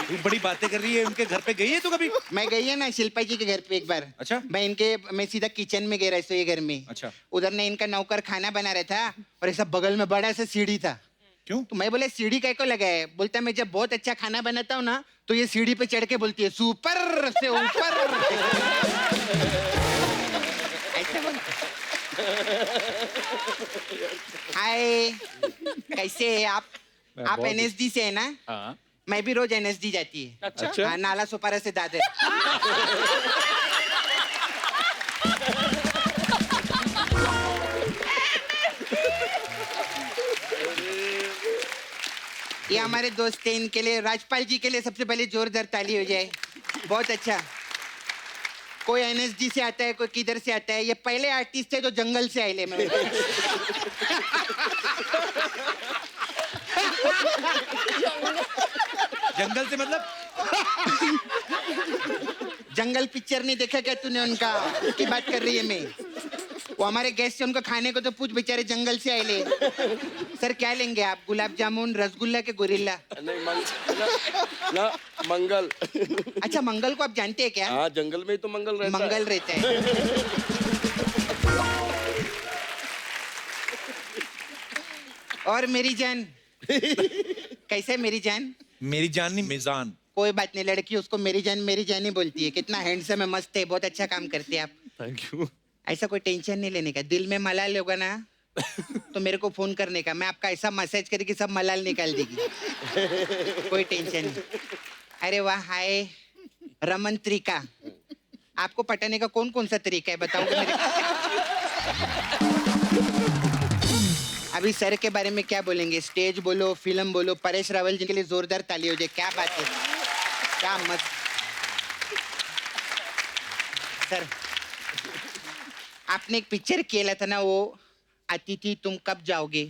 तू बड़ी बातें कर रही है, उनके घर पे गई है तू कभी? मैं गई है ना शिल्पा जी के घर पे एक बार। अच्छा। मैं सीधा किचन में गया रहा ये घर में। अच्छा। उधर ने इनका नौकर खाना बना रहा था और ऐसा बगल में बड़ा सा सीढ़ी था। क्यों? तो मैं बोले सीढ़ी काय को लगाया? बोलता मैं जब बहुत अच्छा खाना बनाता हूँ ना तो ये सीढ़ी पे चढ़ के बोलती है सुपर से ऊपर। ऐसा बोलता। हाय, कैसे है आप? आप NSD से है ना? हाँ। मैं भी रोज NSD जाती है। अच्छा। हाँ, नाला सुपारा से दादर। ये हमारे दोस्त हैं, इनके लिए, राजपाल जी के लिए सबसे पहले जोरदार ताली हो जाए। बहुत अच्छा। कोई NSD से आता है, कोई किधर से आता है। ये पहले आर्टिस्ट थे जो जंगल से आए मैं। जंगल से मतलब? जंगल पिक्चर नहीं देखा क्या तूने उनका? उसकी बात कर रही है मैं। वो हमारे गेस्ट से उनको खाने को तो पूछ, बेचारे जंगल से आए। सर क्या लेंगे आप? गुलाब जामुन, रसगुल्ला के गोरिल्ला? नहीं ना मंगल। अच्छा, मंगल को आप जानते हैं क्या? हाँ, जंगल में ही तो मंगल रहता मंगल रहता है। और मेरी जान कैसे है मेरी जान? मेरी जान नहीं, मिजान। कोई बात नहीं, लड़की उसको मेरी जान ही बोलती है। कितना हैंडसम है, मस्त है, बहुत अच्छा काम करते हैं आप। Thank you. ऐसा कोई टेंशन नहीं लेने का। दिल में मलाल होगा ना तो मेरे को फोन करने का, मैं आपका ऐसा मसाज करके सब मलाल निकाल देगी। कोई टेंशन नहीं। अरे वाह, हाय रमन तरीका। आपको पटाने का कौन कौन सा तरीका है बताओगे मेरे? अभी सर के बारे में क्या बोलेंगे? स्टेज बोलो, फिल्म बोलो। परेश रावल जी के लिए जोरदार ताली हो जाए। क्या बात है, क्या मस्त। सर आपने एक पिक्चर किया था ना, वो अतिथि तुम कब जाओगे?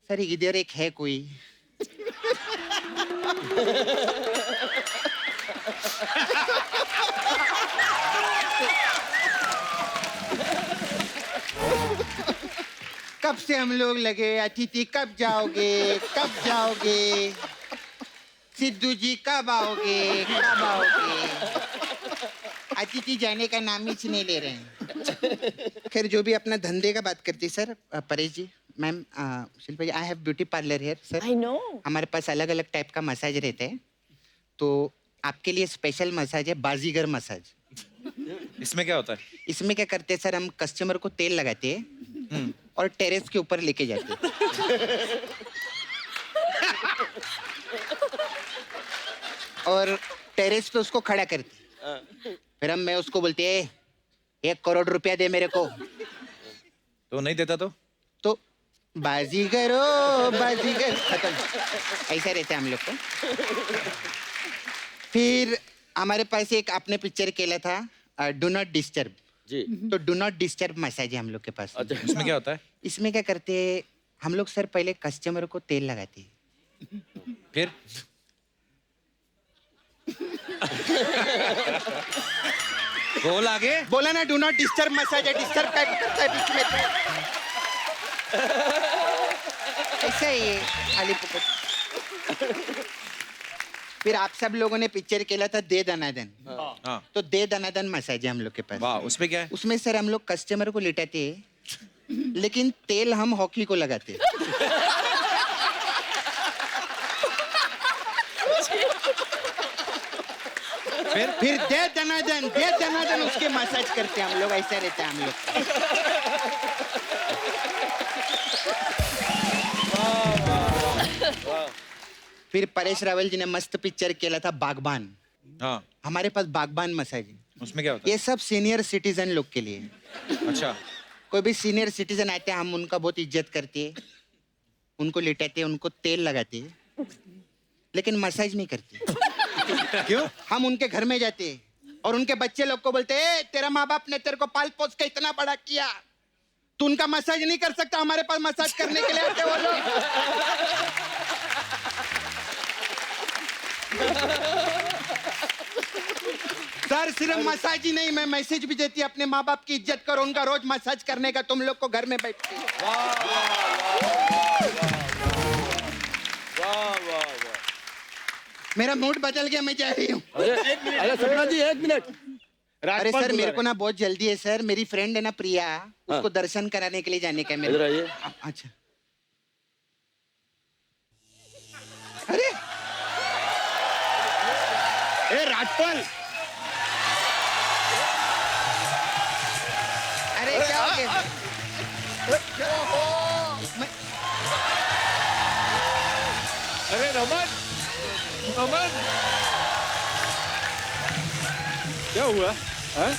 सर इधर एक है कोई। कब से हम लोग लगे, अतिथि कब जाओगे, कब जाओगे, सिद्धू जी कब आओगे, कब आओगे। अतिथि जाने का नाम ही नहीं ले रहे हैं। खैर, जो भी अपना धंधे का बात करती sir. Paresh ji, ma'am, Shilpa ji, I have beauty parlour here sir. I know. हमारे पास अलग अलग टाइप का मसाज रहता है, तो आपके लिए स्पेशल मसाज है, बाजीगर मसाज। इसमें क्या होता है? इसमें क्या करते हैं सर, हम कस्टमर को तेल लगाते हैं और टेरेस के ऊपर लेके जाते हैं। और टेरेस पे उसको खड़ा करते हैं। फिर मैं उसको बोलते हैं 1 करोड़ रुपया दे मेरे को। तो नहीं देता तो बाजीगर ओ बाजीगर, खत्म। ऐसा रहता है हम लोग को। फिर हमारे पास एक आपने पिक्चर केला था, डू नॉट डिस्टर्ब जी। तो डू नॉट डिस्टर्ब मसाज है हम लोग के पास। अच्छा। इसमें क्या होता है? इसमें क्या करते हैं हम लोग सर, पहले कस्टमर को तेल लगाते हैं। फिर बोल आगे। बोला ना, डू नॉट डिस्टर्ब मसाज है। डिस्टर्ब क्या करता है बीच में? ऐसा ही है, खाली पुकट। फिर आप सब लोगों ने पिक्चर केला था दे दनादन। हाँ। तो दे दनादन मसाज है हम लोग के पास। वाह, उसमें क्या है? उसमें सर हम लोग कस्टमर को लिटाते हैं, लेकिन तेल हम हॉकी को लगाते हैं। फिर दे दनादन उसके मसाज करते हैं हम लोग। ऐसा रहता है हम लोग। फिर परेश रावल जी ने मस्त पिक्चर किया था बागबान। हाँ। हमारे पास बागबान मसाज है। उसमें क्या होता ये सब सीनियर सिटीजन लोग के लिए। अच्छा। कोई भी सीनियर सिटीजन आते हैं, हम उनका बहुत इज्जत करते हैं, उनको लिटाते हैं, उनको तेल लगाते हैं, लेकिन मसाज नहीं करते। क्यों? हम उनके घर में जाते हैं और उनके बच्चे लोग को बोलते हैं, तेरा माँ बाप ने तेरे को पाल पोस के इतना बड़ा किया, तू उनका मसाज नहीं कर सकता, हमारे पास मसाज करने के लिए आते वो लोग। सर सिर्फ मसाज ही नहीं, मैं मैसेज भी देती अपने माँ बाप की इज्जत करो, उनका रोज मसाज करने का, तुम लोग को घर में बैठ के। मेरा मूड बदल गया, मैं जा रही हूँ। अरे सपना जी 1 मिनट। अरे सर मेरे को ना बहुत जल्दी है सर, मेरी फ्रेंड है ना प्रिया, उसको दर्शन कराने के लिए जाने का है मेरे। इधर आइए। अच्छा। अरे ए राजपाल, अरे क्या हो गया? अरे रमन, रमन, क्या हुआ? हाँ?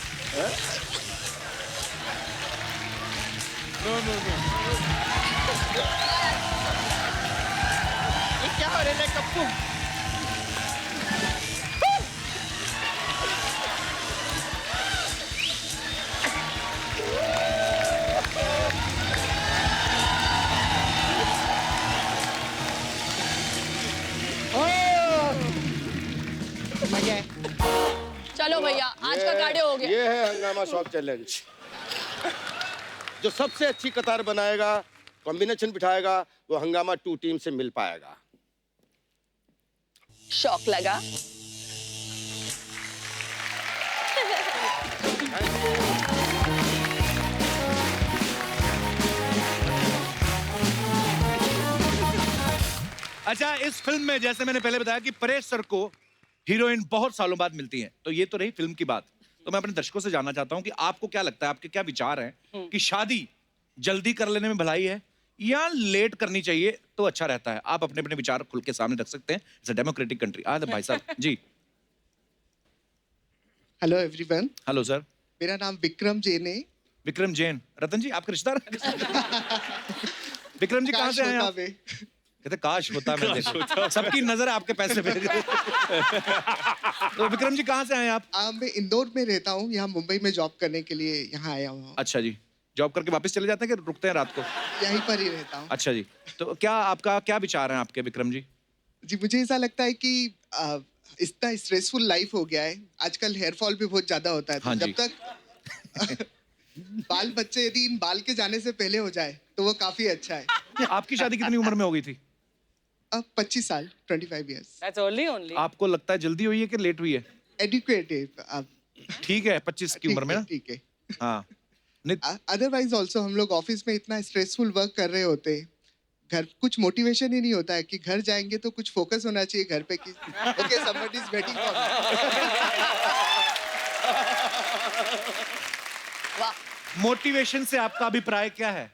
ये क्या हो रहा है कप्पू? मजा है। चलो भैया, आज का कार्डियो हो गया। ये है हंगामा शॉप चैलेंज। जो सबसे अच्छी कतार बनाएगा, कॉम्बिनेशन बिठाएगा, वो हंगामा 2 टीम से मिल पाएगा। शौक लगा। अच्छा, इस फिल्म में जैसे मैंने पहले बताया कि परेश सर को हीरोइन बहुत सालों बाद मिलती हैं, तो ये तो रही फिल्म की बात। तो मैं अपने दर्शकों से जानना चाहता हूं कि आपको क्या लगता है, आपके क्या विचार हैं कि शादी जल्दी कर लेने में भलाई है या लेट करनी चाहिए तो अच्छा रहता है? आप अपने अपने विचार खुल के सामने रख सकते हैं। It's a democratic country. भाई साहब जी। Hello everyone. Hello sir. मेरा नाम विक्रम जैन है। विक्रम जैन। रतन जी आपके रिश्तेदार? विक्रम जी कहाँ से आए आप? कहते काश होता, मैं देखो सबकी नजर आपके पैसे पे। तो विक्रम जी कहाँ से आए आप? मैं इंदौर में रहता हूँ, यहाँ मुंबई में जॉब करने के लिए यहाँ आया हूँ। अच्छा जी, जॉब करके वापस चले जाते हैं कि रुकते हैं रात को? यहीं पर ही रहता हूँ। अच्छा जी, तो क्या आपका क्या विचार है आपके विक्रम जी? जी मुझे ऐसा लगता है कि इतना स्ट्रेसफुल लाइफ हो गया है आजकल, हेयर फॉल भी बहुत ज्यादा होता है। तो हाँ जब तक बाल बच्चे यदि इन बाल के जाने से पहले हो जाए तो वो काफी अच्छा है। आपकी शादी कितनी उम्र में हो गई थी? 25 साल, 25 years। That's only. आपको लगता है जल्दी हुई है कि लेट हुई है? एडुकेट है। ठीक है, 25 की उम्र में ना? ठीक है। हाँ। अदरवाइज ऑल्सो हम लोग ऑफिस में इतना स्ट्रेसफुल वर्क कर रहे होते हैं, घर कुछ मोटिवेशन ही नहीं होता है कि घर जाएंगे तो कुछ फोकस होना चाहिए घर पे कि okay somebody is waiting for me। Motivation से आपका अभिप्राय क्या है?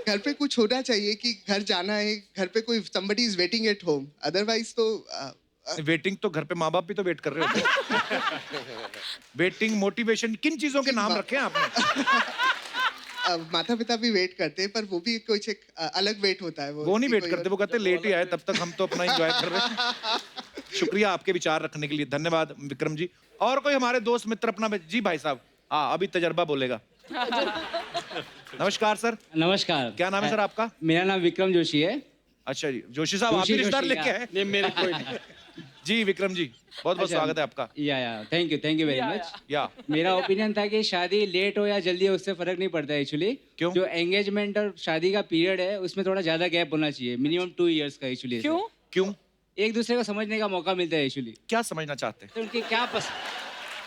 घर पे कुछ होना चाहिए कि घर जाना है, घर पे कोई somebody is waiting at home, otherwise तो वेटिंग तो घर पे माँ बाप भी तो वेट कर रहे होते। वेटिंग, मोटिवेशन, किन चीजों के नाम रखे हैं आपने? माता पिता भी वेट करते हैं, पर वो भी कुछ एक अलग वेट होता है। वो नहीं वेट करते, वो कहते लेट ही आए, तब तक हम तो अपना एंजॉय कर रहे हैं। शुक्रिया आपके विचार रखने के लिए, धन्यवाद विक्रम जी। और कोई हमारे दोस्त मित्र अपना? जी भाई साहब, हाँ अभी तजर्बा बोलेगा। नमस्कार सर। नमस्कार। क्या नाम है सर आपका? मेरा नाम विक्रम जोशी है। अच्छा जी, जोशी साहब आप भी रिश्तेदार लेके आए? नहीं मेरे कोई जी विक्रम जी, बहुत बहुत स्वागत है आपका। या थैंक यू वेरी मच। या मेरा ओपिनियन था कि शादी लेट हो या जल्दी हो उससे फर्क नहीं पड़ता एक्चुअली। क्यों? जो एंगेजमेंट और शादी का पीरियड है उसमें थोड़ा ज्यादा गैप होना चाहिए, मिनिमम 2 years का एक्चुअली। क्यों? क्यों? एक दूसरे को समझने का मौका मिलता है एक्चुअली। क्या समझना चाहते हैं? तो उनकी क्या पसंद,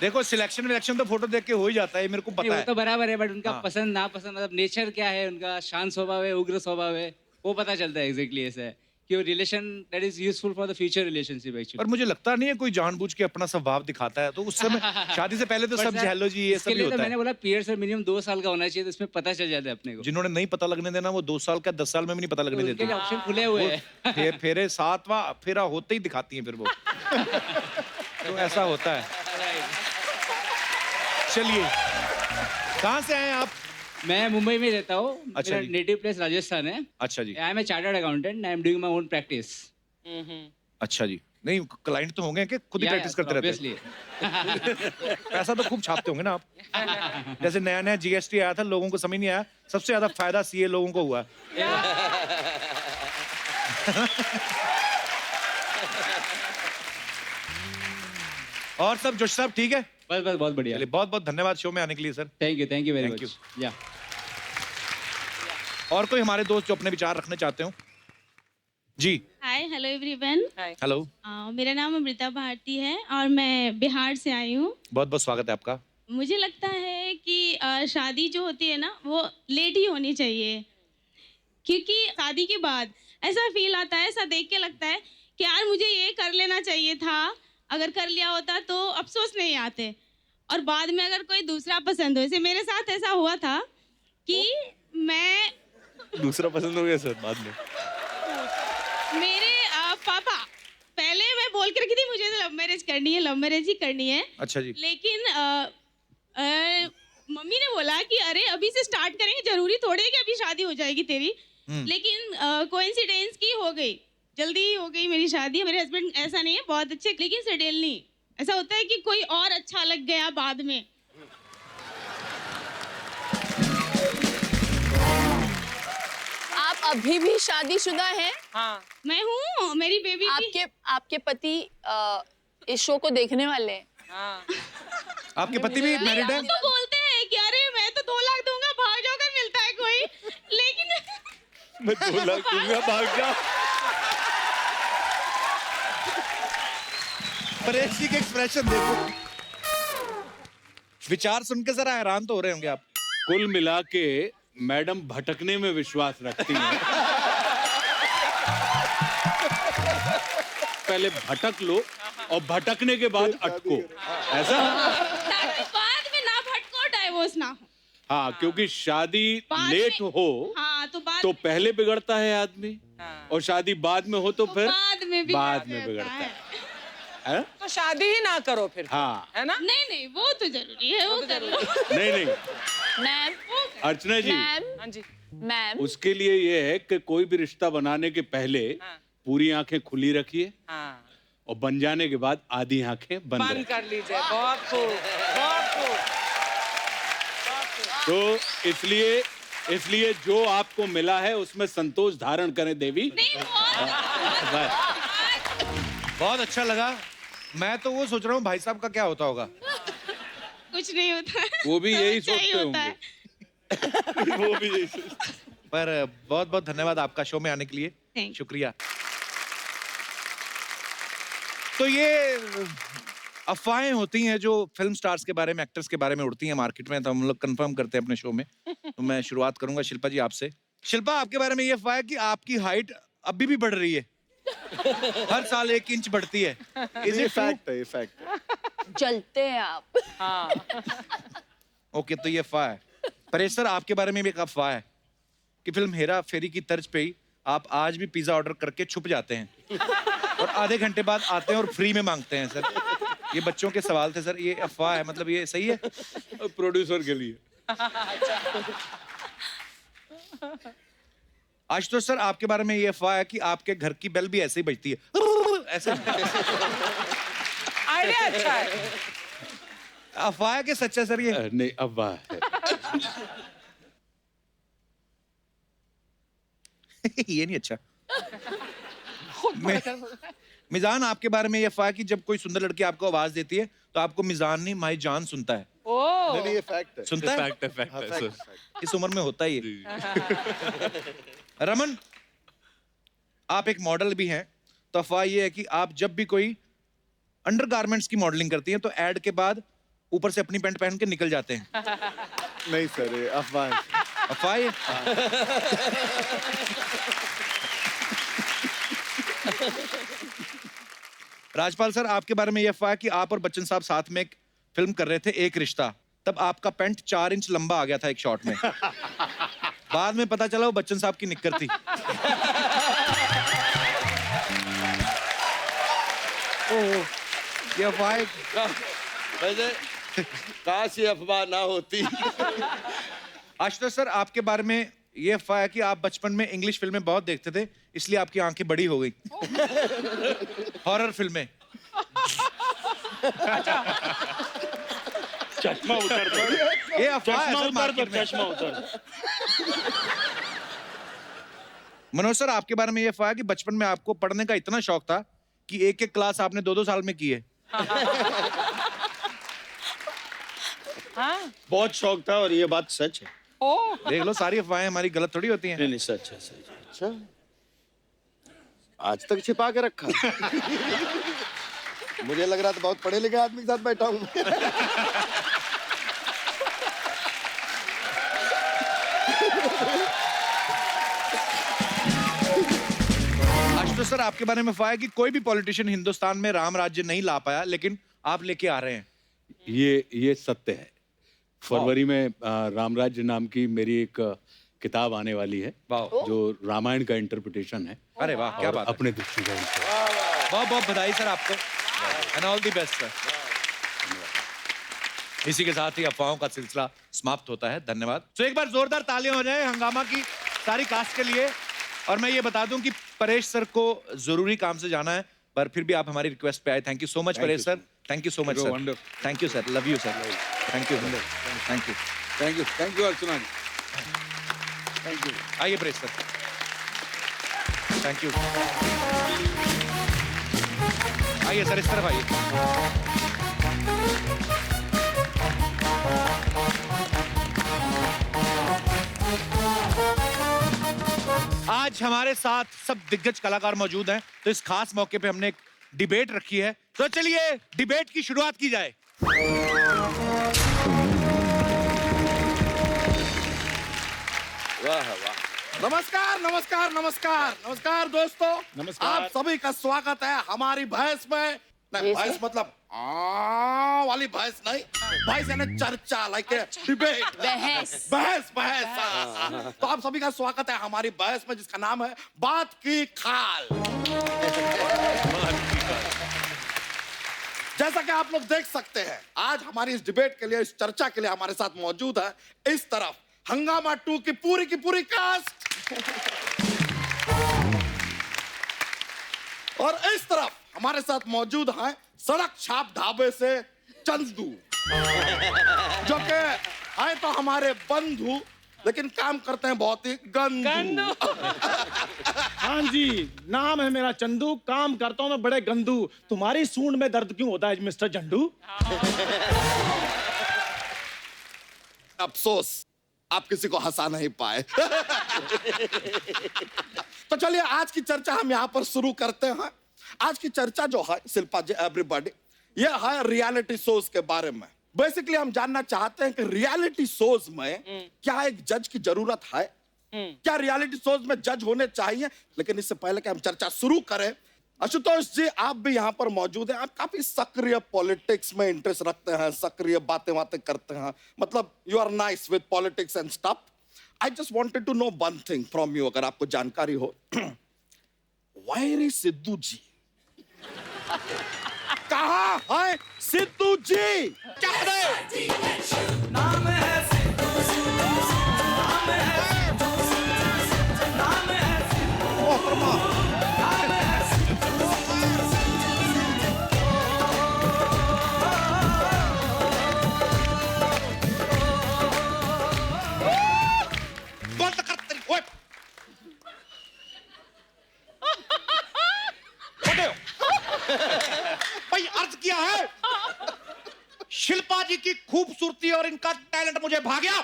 देखो सिलेक्शन तो फोटो देख के हो ही जाता है, मेरे को पता है। तो बराबर है, बट उनका हाँ। पसंद नापसंद, मतलब नेचर क्या है उनका, शांत स्वभाव है, उग्र स्वभाव है, वो पता चलता है एग्जैक्टली। ऐसा है कि वो relation that is useful for the future relationship actually. पर मुझे लगता नहीं है कोई जानबूझ के अपना स्वभाव दिखाता है, तो उस समय शादी से पहले तो सब हेलो जी ये सब ही होता है। मैंने बोला पीरियड से मिनिमम 2 साल का होना चाहिए, तो इसमें पता चल जाता है अपने को। जिन्होंने नहीं पता लगने देना वो 2 साल का 10 साल में भी नहीं पता लगने देते। ऑप्शन खुले हुए हैं। फेरे 7वां फेरा होते ही दिखाती हैं फिर वो। तो ऐसा होता है। चलिए, कहाँ से आए आप? मैं मुंबई में रहता हूँ। अच्छा मेरा जी। नेटिव प्लेस राजस्थान है। अच्छा जी। I am a chartered accountant, I am doing my own practice. अच्छा जी, नहीं क्लाइंट तो होंगे कि खुद ही प्रैक्टिस करते रहते हैं? पैसा तो खूब छापते होंगे ना आप। जैसे नया नया जीएसटी आया था, लोगों को समझ नहीं आया, सबसे ज्यादा फायदा सीए लोगों को हुआ। और सब जोशी साहब ठीक है? बस बस बहुत बढ़िया। चलिए बहुत बहुत धन्यवाद शो में आने के लिए sir. Thank you very Thank much. या और कोई हमारे दोस्त जो अपने विचार रखने चाहते हो? जी हाय हेलो एवरीवन। हेलो, मेरा नाम अमृता भारती है और मैं बिहार से आई हूँ। बहुत बहुत स्वागत है आपका। मुझे लगता है कि शादी जो होती है ना वो लेट ही होनी चाहिए, क्योंकि शादी के बाद ऐसा फील आता है, ऐसा देख के लगता है कि यार मुझे ये कर लेना चाहिए था, अगर कर लिया होता तो अफसोस नहीं आते। और बाद में अगर कोई दूसरा पसंद हो, जैसे मेरे साथ ऐसा हुआ था कि मैं दूसरा पसंद हो गया सर बाद में? मेरे पापा पहले मैं बोल के रखी थी मुझे तो लव मैरिज करनी है, लव मैरिज ही करनी है। अच्छा जी। लेकिन मम्मी ने बोला कि अरे अभी से स्टार्ट करेंगे, जरूरी थोड़ी है कि अभी शादी हो जाएगी तेरी। लेकिन कोइंसिडेंस की हो गई, जल्दी हो गई मेरी शादी। मेरे हस्बैंड ऐसा नहीं है, बहुत अच्छे, लेकिन सडनली ऐसा होता है कि कोई और अच्छा लग गया बाद में। आप अभी भी शादीशुदा हैं? हाँ मैं हूँ, मेरी बेबी आपके पति इस शो को देखने वाले हैं। हाँ। आपके पति भी मैरिड है? तो बोलते हैं कि अरे मैं तो 2 लाख दूंगा, भाग जाओ, अगर मिलता है कोई। लेकिन मैं 2 लाख दूंगा, भाग जा। परेश जी के एक्सप्रेशन देखो, विचार सुनकर जरा हैरान तो हो रहे होंगे आप। कुल मिला के मैडम भटकने में विश्वास रखती हैं। पहले भटक लो और भटकने के बाद अटको, ऐसा? ताकि बाद में ना भटको, डाइवोर्स ना हो। हाँ, क्योंकि शादी लेट हो हाँ तो पहले बिगड़ता है आदमी, और शादी बाद में हो तो फिर बाद में बिगड़ता है। तो शादी ही ना करो फिर। हाँ है ना? नहीं वो तो जरूरी है, वो कर लो। नहीं मैम, अर्चना जी, हाँ जी मैम, उसके लिए ये है कि कोई भी रिश्ता बनाने के पहले पूरी आंखें खुली रखिए, और बन जाने के बाद आधी आंखें बंद कर लीजिए। बहुत खूब, बहुत खूब। तो इसलिए जो आपको मिला है उसमें संतोष धारण करें देवी। बहुत अच्छा लगा। मैं तो वो सोच रहा हूँ भाई साहब का क्या होता होगा। कुछ नहीं होता है, वो भी यही अच्छा ही सोचते होता है। होंगे। वो भी यही सोचते। पर बहुत बहुत धन्यवाद आपका शो में आने के लिए, शुक्रिया। तो ये अफवाहें होती हैं जो फिल्म स्टार्स के बारे में, एक्टर्स के बारे में उड़ती हैं मार्केट में, तो हम लोग कंफर्म करते हैं अपने शो में। तो मैं शुरुआत करूंगा शिल्पा जी आपसे। शिल्पा, आपके बारे में ये अफवाह है कि आपकी हाइट अभी भी बढ़ रही है, हर साल 1 इंच बढ़ती है। ये फैक्ट है, ये फैक्ट है। जलते हैं आप। ओके, तो ये अफवाह है। परेश सर, आपके बारे में भी एक अफवाह है कि फिल्म हेरा फेरी की तर्ज पे ही आप आज भी पिज्जा ऑर्डर करके छुप जाते हैं और आधे घंटे बाद आते हैं और फ्री में मांगते हैं। सर, ये बच्चों के सवाल थे सर, ये अफवाह है, मतलब ये सही है? प्रोड्यूसर के लिए। आशुतोष सर, आपके बारे में ये अफवाह है कि आपके घर की बेल भी ऐसे ही बजती है, ऐसे। आइडिया अच्छा है। अफवाह है कि सच है सर ये? नहीं, अफवाह है। ये नहीं अच्छा। मिजान, आपके बारे में ये अफवाह है कि जब कोई सुंदर लड़की आपको आवाज देती है तो आपको मिजान नहीं माई जान सुनता है। नहीं, ये फैक्ट है। सुनता है? फैक्ट है सर। इस उम्र में होता ही है। रमन, आप एक मॉडल भी हैं, तो अफवाह ये है कि आप जब भी कोई अंडरगारमेंट्स की मॉडलिंग करती हैं तो एड के बाद ऊपर से अपनी पैंट पहन के निकल जाते हैं। नहीं सर, ये अफवाह है। अफवाह है? राजपाल सर, आपके बारे में ये अफवाह है कि आप और बच्चन साहब साथ में एक फिल्म कर रहे थे, एक रिश्ता, तब आपका पैंट 4 इंच लंबा आ गया था एक शॉट में। बाद में पता चला वो बच्चन साहब की निक्कर थी। ओह, ये अफवाह है। वैसे काश ये अफवाह ना होती। आशुतोष सर, आपके बारे में ये अफवाह है कि आप बचपन में इंग्लिश फिल्में बहुत देखते थे, इसलिए आपकी आंखें बड़ी हो गई। हॉरर फिल्में। चश्मा उतर दो। ये अफवाह है सर मार्केट में। चश्मा उतर। मनोज सर, आपके बारे में ये अफवाह है कि बचपन में आपको पढ़ने का इतना शौक था कि एक क्लास आपने 2-2 साल में की है। हाँ बहुत शौक था और ये बात सच है। ओ देख लो, सारी अफवाहें हमारी गलत थोड़ी होती हैं। नहीं नहीं, सच है सच है। अच्छा, आज तक छिपा के रखा। मुझे लग रहा था बहुत पढ़े लिखे आदमी के साथ बैठा हूँ। आशुतोष सर, आपके बारे में अफवाह है कि कोई भी पॉलिटिशियन हिंदुस्तान में राम राज्य नहीं ला पाया, लेकिन आप लेके आ रहे हैं। ये सत्य है। फरवरी में रामराज्य नाम की मेरी एक किताब आने वाली है, जो रामायण का इंटरप्रिटेशन है। अरे वाह, क्या बात है। अपने दृष्टिकोण से बहुत बहुत बधाई सर आपको, and all the best sir. इसी के साथ ही अफवाहों का सिलसिला समाप्त होता है। धन्यवाद। तो एक बार जोरदार तालियां हो जाए हंगामा की सारी कास्ट के लिए। और मैं ये बता दूं कि परेश सर को जरूरी काम से जाना है, पर फिर भी आप हमारी रिक्वेस्ट पे आए। Thank you so much Paresh sir. Thank you so much sir. Thank you sir. Love you sir. Thank you thank you thank you Archana ji. Thank you. आइए परेश सर। Thank you. आइए सर, इस तरफ आइए। आज हमारे साथ सब दिग्गज कलाकार मौजूद हैं, तो इस खास मौके पे हमने एक डिबेट रखी है। तो चलिए डिबेट की शुरुआत की जाए। वाह वाह। नमस्कार नमस्कार नमस्कार नमस्कार दोस्तों। नमस्कार। आप सभी का स्वागत है हमारी भैंस में। नहीं, भैंस मतलब वाली भैंस नहीं, भैंस यानी चर्चा, लाइक डिबेट, बहस। बहस बहस। तो आप सभी का स्वागत है हमारी बहस में, जिसका नाम है बात की खाल। जैसा कि आप लोग देख सकते हैं, आज हमारी इस डिबेट के लिए, इस चर्चा के लिए हमारे साथ मौजूद है इस तरफ हंगामा 2 की पूरी कास्ट, और इस तरफ हमारे साथ मौजूद हैं सड़क छाप ढाबे से चंदू, जो कि आए तो हमारे बंधु, लेकिन काम करते हैं बहुत ही गंदू। हाँ जी, नाम है मेरा चंदू, काम करता हूँ मैं बड़े गंदू। तुम्हारी सूंड में दर्द क्यों होता है मिस्टर झंडू? अफसोस आप किसी को हंसा नहीं पाए। तो चलिए आज की चर्चा हम यहाँ पर शुरू करते हैं। आज की चर्चा जो है शिल्पा जी, एवरीबॉडी, ये है रियलिटी शोज के बारे में। बेसिकली हम जानना चाहते हैं कि रियलिटी शोज में क्या एक जज की जरूरत है, क्या रियलिटी शोज में जज होने चाहिए। लेकिन इससे पहले कि हम चर्चा शुरू करें, आशुतोष जी आप भी यहाँ पर मौजूद हैं। आप काफी सक्रिय पॉलिटिक्स में इंटरेस्ट रखते हैं, सक्रिय बातें करते हैं, मतलब you are nice with politics and stuff. I just wanted to know one thing from you, अगर आपको जानकारी हो। Where is Sidhu ji? कहाँ है सिद्धू जी? क्या है? नाम है सिद्धू, नाम है सिद्धू, नाम है सिद्धू। भाई अर्ज किया है, शिल्पा जी की खूबसूरती और इनका टैलेंट मुझे भा गया।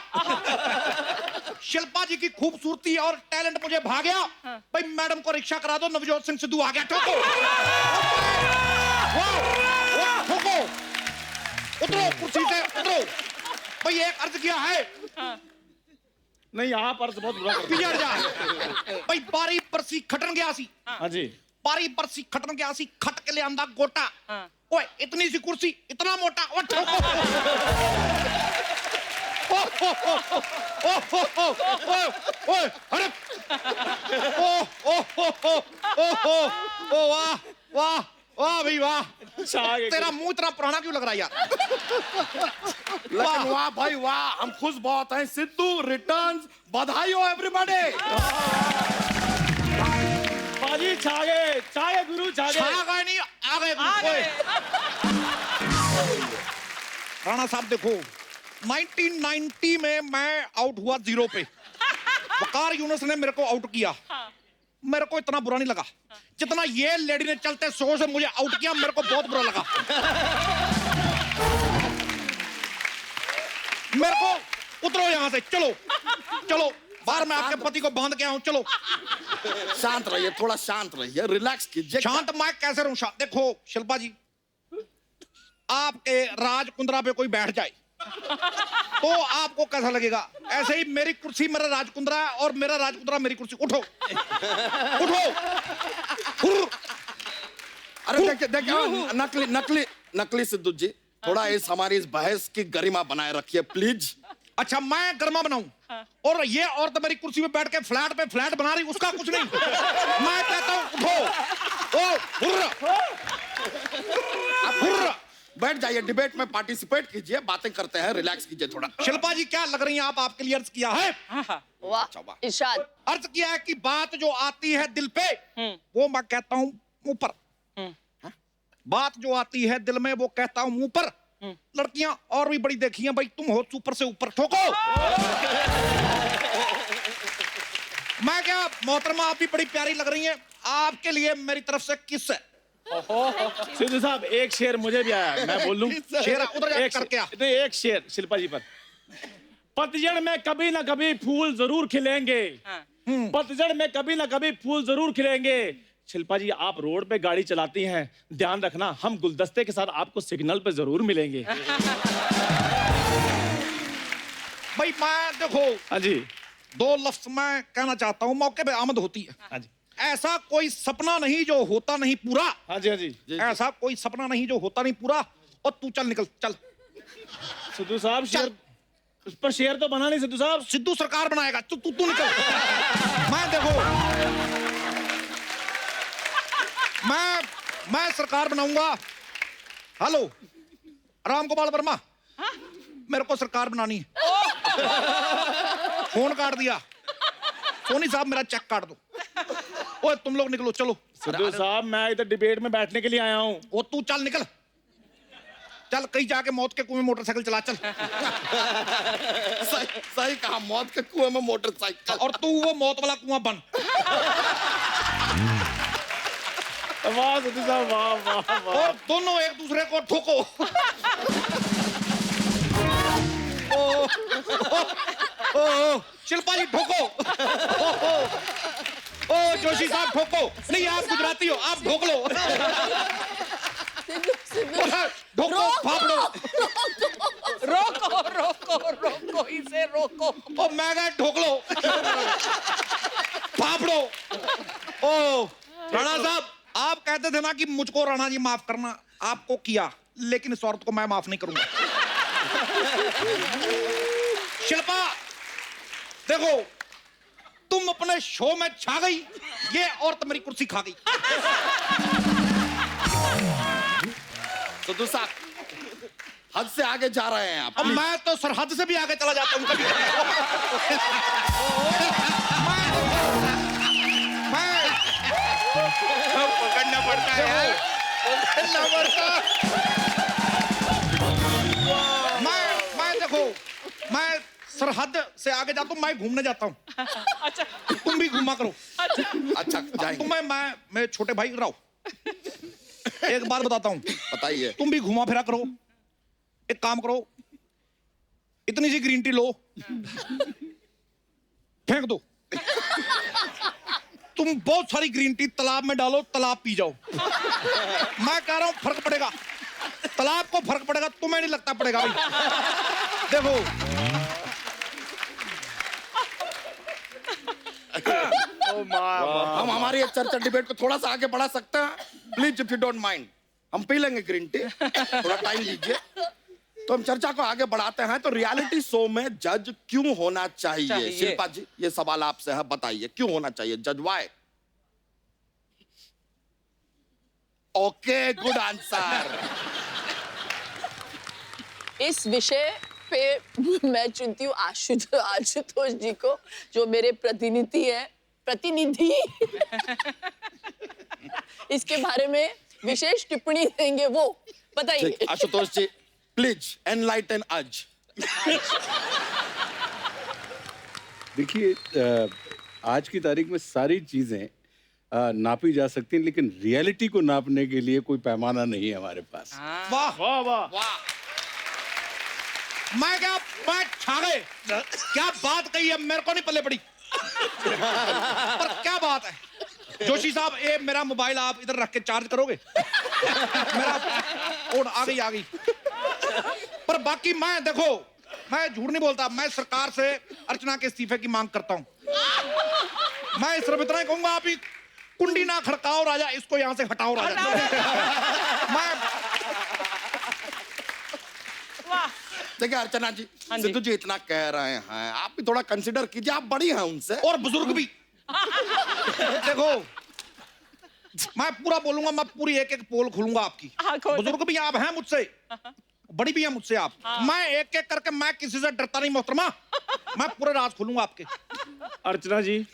शिल्पा जी की खूबसूरती और टैलेंट मुझे भा गया। भाई मैडम को रिक्शा करा दो, नवजोत सिंह सिद्धू आ गया। ठोको, ठोको, उतरो कुर्सी से, उतरो। भाई एक अर्ज किया है। नहीं, आप अर्ज बहुत बुरा करते पियर जा। भाई बारी परसी खटन गया सी। हाँ जी। बारी परसी खटन गया सी, खट के ले आंदा गोटा। ओए इतनी सी कुर्सी, इतना मोटा। ओ ठोको। ओए अरे ओ वाह वाह वाह भाई वाह। तेरा मुंह इतना पुराना क्यों लग रहा है यार? लेकिन वाह भाई वाह, हम खुश बहुत हैं। सिद्धू रिटर्न्स, बधाई हो एवरीबॉडी। बाजी छा गए गुरु, छा गए। छा गए नहीं, आ गए। राणा साहब देखो, 1990 में मैं आउट हुआ 0 पे। वकार यूनुस ने मेरे को आउट किया। मेरे को इतना बुरा नहीं लगा जितना ये लेडी ने चलते शो से मुझे आउट किया। मेरे को बहुत बुरा लगा। मेरे को उतरो यहाँ से, चलो चलो बाहर, मैं आपके पति को बांध के आऊं, चलो। शांत रहिए, थोड़ा शांत रहिए, रिलैक्स कीजिए। शांत मैं कैसे रहूं शांत? देखो शिल्पा जी, आपके राज कुंद्रा पे कोई बैठ जाए तो आपको कैसा लगेगा? ऐसे ही मेरी कुर्सी मेरा राज कुंद्रा है और मेरा राज कुंद्रा मेरी कुर्सी। उठो उठो। अरे देखिए देखिए, नकली नकली नकली सिद्धू जी, थोड़ा हमारी इस बहस की गरिमा बनाए रखिए प्लीज। अच्छा मैं गरिमा बनाऊं? और ये औरत मेरी कुर्सी पे बैठ के फ्लैट पे फ्लैट बना रही, उसका कुछ नहीं। मैं कहता हूं उठो। ओ हुर्र, बैठ जाइए, डिबेट में पार्टिसिपेट कीजिए, बातें करते हैं, रिलैक्स कीजिए थोड़ा। शिल्पा जी क्या लग रही हैं आप? आपके लिए अर्ज किया है। वाह इरशाद। अर्ज किया है कि बात जो आती है दिल पे वो मैं कहता हूं मुंह पर। बात जो आती है दिल में वो कहता हूं मुंह पर। लड़कियां और भी बड़ी देखी हैं भाई, तुम हो सुपर से ऊपर। ठोको। मैं क्या मोहतरमा, आप भी बड़ी प्यारी लग रही हैं, आपके लिए मेरी तरफ से किस है। सिद्धू साहब एक शेर मुझे भी आया, मैं बोल लूं? शेर उधर जाकर करके आ। नहीं, एक शेर शिल्पा जी पर। पतझड़ में कभी ना कभी फूल जरूर खिलेंगे, पतझड़ में कभी ना कभी फूल जरूर खिलेंगे। शिल्पा जी आप रोड पे गाड़ी चलाती हैं, ध्यान रखना हम गुलदस्ते के साथ आपको सिग्नल पे जरूर मिलेंगे। भाई मैं देखो, हाँ जी, 2 लफ्ज मैं कहना चाहता हूं, मौके पे आमद होती है। हाँ जी। ऐसा कोई सपना नहीं जो होता नहीं पूरा। हाँ जी, हाँ जी। ऐसा कोई सपना नहीं जो होता नहीं पूरा। और तू चल निकल, चल। सिद्धू साहब शेर, उस पर शेर तो बना नहीं सिद्धू साहब। सिद्धू सरकार बनाएगा, तू तू निकल। मैं देखो, मैं सरकार बनाऊंगा। हेलो राम गोपाल वर्मा, मेरे को सरकार बनानी है। फोन काट दिया। सोनी साहब मेरा चेक काट दो। ओए तुम लोग निकलो, चलो। सिद्धू साहब मैं इधर डिबेट में बैठने के लिए आया हूँ। वो तू चल निकल, चल कहीं जाके मौत के कुएं में मोटरसाइकिल चला, चल। सही कहा, मौत के कुएं में मोटरसाइकिल। और तू वो मौत वाला कुआं बन। वाह सिद्धू साहब, वाह वाह वाह। और दोनों एक दूसरे को ठोको। ओ शिल्पा जी ठोको। ओ जोशी साहब ठोको। नहीं आप गुजराती हो, आप ठोक लो। ठोको, फाफड़ो। रोको रोको रोको, इसे रोको। ओ मैं कहा ठोक लो। फाफड़ो। ओ राणा साहब, आप कहते थे ना कि मुझको राणा जी माफ करना, आपको किया, लेकिन इस औरत को मैं माफ नहीं करूंगा। शिल्पा देखो, तुम अपने शो में छा गई, ये औरत मेरी कुर्सी खा गई। सिद्धू साहब हद से आगे जा रहे हैं आप। अब मैं तो सरहद से भी आगे चला जाता हूँ कभी। पकड़ना पड़ता है, पकड़ना पड़ता। मैं देखो, मैं सरहद से आगे जाता हूँ, मैं घूमने जाता हूँ। अच्छा तुम भी घूमा करो। अच्छा जाएंगे। तुम्हें मैं छोटे भाई रहो, एक बात बताता हूँ, बताइए। तुम भी घुमा फिरा करो। एक काम करो, इतनी सी ग्रीन टी लो, फेंक दो। तुम बहुत सारी ग्रीन टी तालाब में डालो, तालाब पी जाओ। मैं कह रहा हूं फर्क पड़ेगा, तालाब को फर्क पड़ेगा, तुम्हें नहीं लगता पड़ेगा भाई। देखो हम हमारी ये चर्चा डिबेट को थोड़ा सा आगे बढ़ा सकते हैं please, if you don't mind. हम पी लेंगे ग्रीन टी, थोड़ा टाइम दीजिए। तो हम चर्चा को आगे बढ़ाते हैं। तो रियलिटी शो में जज क्यों होना चाहिए? शिल्पा जी ये सवाल आपसे है, बताइए क्यों होना चाहिए जज? वाई? Okay, good answer. इस विषय पे मैं चुनती हूँ आशुतोष जी को, जो मेरे प्रतिनिधि इसके बारे में विशेष टिप्पणी देंगे। वो बताइए। आशुतोष जी प्लीज एनलाइटन अज। देखिए आज की तारीख में सारी चीजें नापी जा सकती हैं, लेकिन रियलिटी को नापने के लिए कोई पैमाना नहीं है हमारे पास। वाह वाह वाह। मैं छा गए। क्या बात कही है, मेरे को नहीं पल्ले पड़ी। पर क्या बात है जोशी साहब, ये मेरा मोबाइल आप इधर रख के चार्ज करोगे? मेरा ओड आ गई। पर बाकी मैं देखो, मैं झूठ नहीं बोलता, मैं सरकार से अर्चना के इस्तीफे की मांग करता हूं। मैं सिर्फ इतना ही कहूंगा, आप ही कुंडी ना खड़काओ राजा, इसको यहां से हटाओ राजा। मैं देखिए अर्चना जी, सिद्धू जी इतना कह रहे हैं, आप भी थोड़ा कंसिडर कीजिए, आप बड़ी हैं उनसे। और बुजुर्ग भी। देखो मैं पूरा बोलूंगा, मैं पूरी एक एक पोल खोलूंगा आपकी। बुजुर्ग भी आप हैं मुझसे, बड़ी भी हैं मुझसे आप। मैं एक एक करके, मैं किसी से डरता नहीं मोहतरमा, मैं पूरे राज खोलूंगा आपके। अर्चना जी,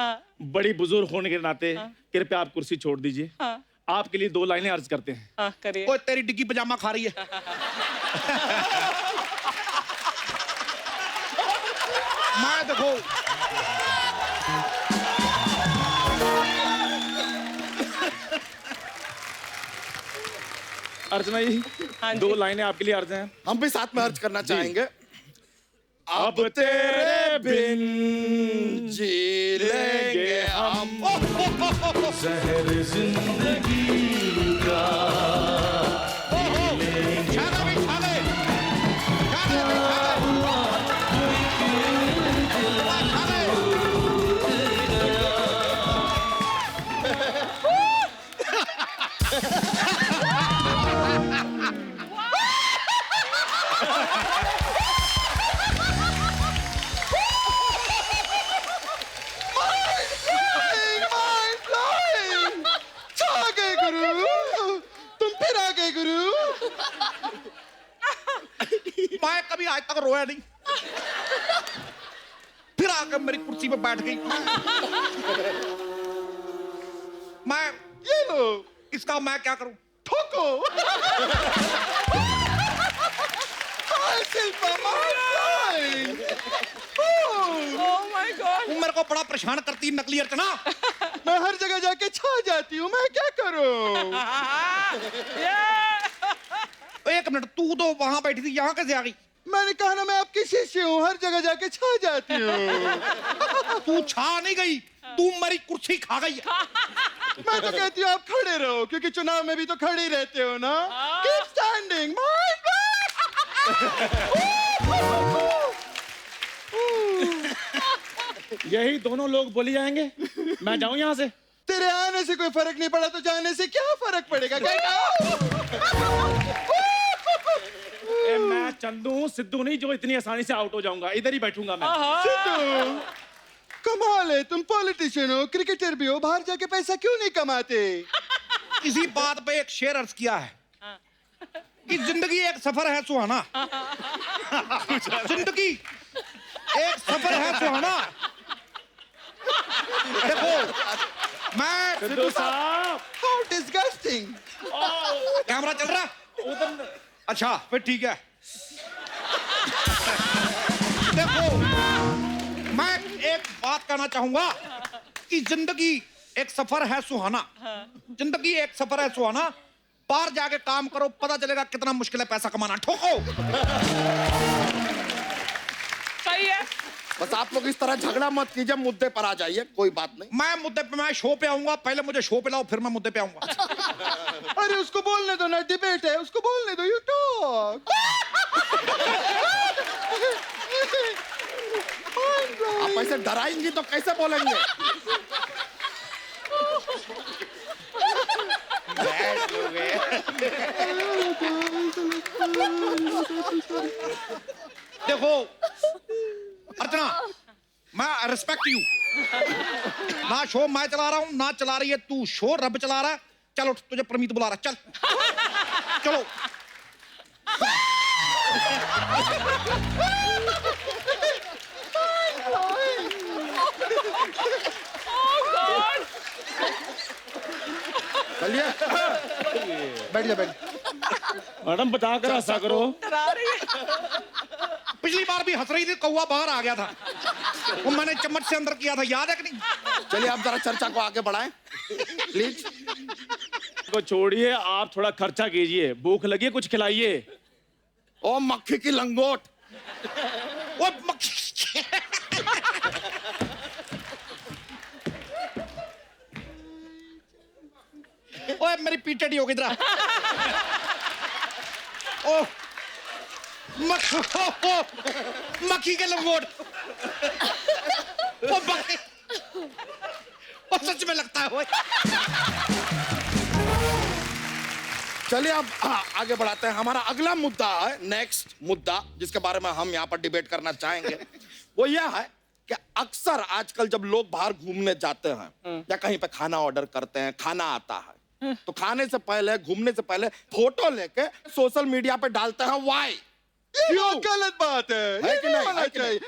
बड़ी बुजुर्ग होने के नाते कृपया आप कुर्सी छोड़ दीजिए। आपके लिए 2 लाइनें अर्ज करते हैं। करिए। ओए तेरी डिग्गी पजामा खा रही है। मैं देखो अर्चना जी, 2 लाइनें आपके लिए अर्ज हैं। हम भी साथ में अर्ज करना चाहेंगे। अब तेरे बिन जी लेंगे हम जहर जिंदगी का मैं कभी आज तक रोया नहीं, फिर आकर मेरी कुर्सी पे बैठ गई। मैं ये लो, इसका मैं क्या करूं? ठोको। मेरे को बड़ा परेशान करती है नकली अर्चना। मैं हर जगह जाके छा जाती हूँ, मैं क्या करूं? एक मिनट, तू तो वहां बैठी थी, यहाँ कैसे आ गई? मैंने कहा ना, मैं आपकी शिष्य हूँ, हर जगह जाके छा जाती हूँ। तू छा नहीं गई, तू मेरी कुर्सी खा गई। मैं तो कहती हूँ आप खड़े रहो, क्योंकि चुनाव में भी तो खड़े रहते हो ना। Keep standing, यही दोनों लोग बोली जाएंगे। मैं जाऊं यहाँ से? तेरे आने से कोई फर्क नहीं पड़ा तो जाने से क्या फर्क पड़ेगा? मैं चंदू सिद्धू नहीं जो इतनी आसानी से आउट हो जाऊंगा। इधर ही बैठूंगा मैं। सिद्धू, कमाल है, तुम पॉलिटिशियन हो, क्रिकेटर भी हो, बाहर जाके पैसा क्यों नहीं कमाते? इसी बात पे एक शेर अर्ज किया है कि जिंदगी एक सफर है सुहाना। जिंदगी एक सफर है सुहाना। देखो मैं सिद्धू साहब, हाउ डिस्गस्टिंग। कैमरा चल रहा? अच्छा फिर ठीक है। देखो मैं एक बात कहना चाहूंगा कि जिंदगी एक सफर है सुहाना। जिंदगी एक सफर है सुहाना, बाहर जाके काम करो, पता चलेगा कितना मुश्किल है पैसा कमाना। ठोको। सही है। बस आप लोग इस तरह झगड़ा मत कीजिए, मुद्दे पर आ जाइए, कोई बात नहीं। मैं मुद्दे पे, मैं शो पे आऊंगा, पहले मुझे शो पे लाओ, फिर मैं मुद्दे पे आऊंगा। अरे उसको बोलने दो ना, डिबेट है, उसको बोलने दो, यू टॉक। आप ऐसे डराएंगी तो कैसे बोलेंगे? देखो अर्चना, मैं रिस्पेक्ट यू। ना शो मैं चला रहा हूं, ना चला रही है तू शो, रब चला रहा है। चलो तुझे परमीत बुला रहा, चल चलो। चलिए बैठ जा, बैठ। मैडम बता कर हंसा करो। पिछली बार भी हंस रही थी, कौवा बाहर आ गया था, वो मैंने चम्मच से अंदर किया था, याद है कि नहीं? चलिए आप जरा चर्चा को आगे बढ़ाएं प्लीज। को छोड़िए, आप थोड़ा खर्चा कीजिए, भूख लगी है कुछ खिलाइए। ओ मक्खी की लंगोट, वो मक्खी ओए मेरी पीटेडी हो गई इधर ओ मक्खी के लंगोट ओ मक्खी ओ सच में लगता है वो। चलिए अब आगे बढ़ाते हैं। हमारा अगला मुद्दा है, नेक्स्ट मुद्दा जिसके बारे में हम यहाँ पर डिबेट करना चाहेंगे, वो यह है कि अक्सर आजकल जब लोग बाहर घूमने जाते हैं या कहीं पे खाना ऑर्डर करते हैं, खाना आता है, तो खाने से पहले, घूमने से पहले फोटो लेके सोशल मीडिया पे डालते हैं। वाई? क्यों? गलत बात है कि नहीं? है कि नहीं?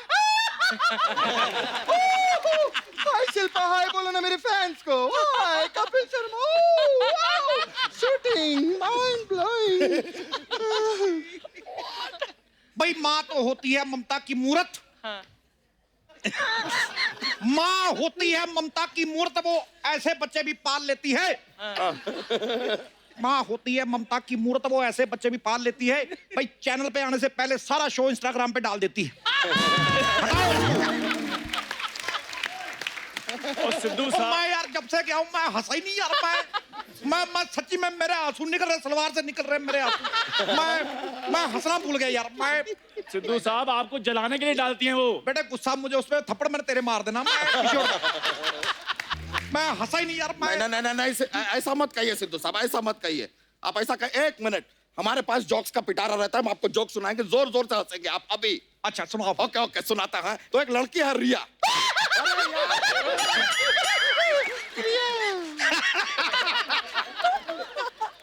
हाय शिल्पा, हाय बोलो ना मेरे फैंस को। Hi Kapil Sharma, shooting mind blowing. भाई माँ तो होती है ममता की मूर्त। माँ होती है ममता की मूर्त, वो ऐसे बच्चे भी पाल लेती है। माँ होती है ममता की मूर्त, वो ऐसे बच्चे भी पाल लेती है। भाई चैनल पे आने से पहले सारा शो इंस्टाग्राम पे डाल देती है। और सिद्धू साहब, मैं यार जब से क्या हूँ मैं हंसा ही नहीं यार। मैं सच्ची में मेरे आंसू निकल रहे, सलवार से निकल रहे मेरे आंसू। मैं हंसना भूल गया यार। मैं सिद्धू साहब आपको जलाने के लिए डालती हैं वो। बेटे गुस्सा मुझे उस पर थप्पड़ मैंने तेरे मार देना। मैं हंसा ही नहीं यार। नहीं, ऐसा मत कहिए सिद्धू साहब, ऐसा मत कहिए। आप ऐसा कहिए, एक मिनट, हमारे पास जोक्स का पिटारा रहता है, हम आपको जोक सुनाएंगे, जोर जोर से हंसेंगे आप अभी। अच्छा सुनाओ। ओके ओके सुनाता है। तो एक लड़की है रिया।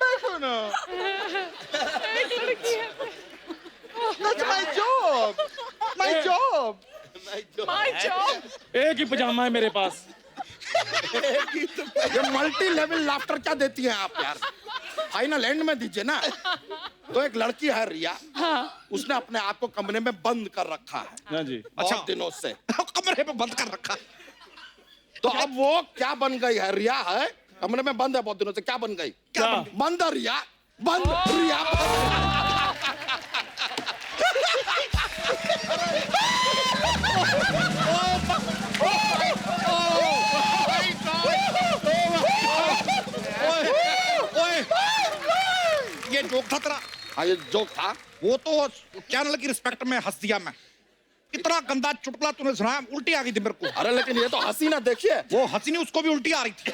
देखो ना, that's my job, my job, My job. एक ही पजामा है मेरे पास। ये मल्टी लेवल लाफ्टर क्या देती हैं आप यार? फाइनल एंड में दीजिए ना। तो एक लड़की है रिया, उसने अपने आप को कमरे में बंद कर रखा है। हाँ जी। बहुत दिनों से कमरे में बंद कर रखा। तो अब वो क्या बन गई है? रिया है, कमरे में बंद है बहुत दिनों से। क्या बन गई? क्या? बंद है रिया, बंद रिया। ये जोक था तेरा? हाँ ये जोक था। वो तो चैनल की रिस्पेक्ट में हंस दिया मैं। इतना गंदा चुटकुला तूने सुनाया, उल्टी आ गई थी मेरे को। अरे लेकिन ये तो हंसी ना, देखिए वो हंसी नहीं, उसको भी उल्टी आ रही थी।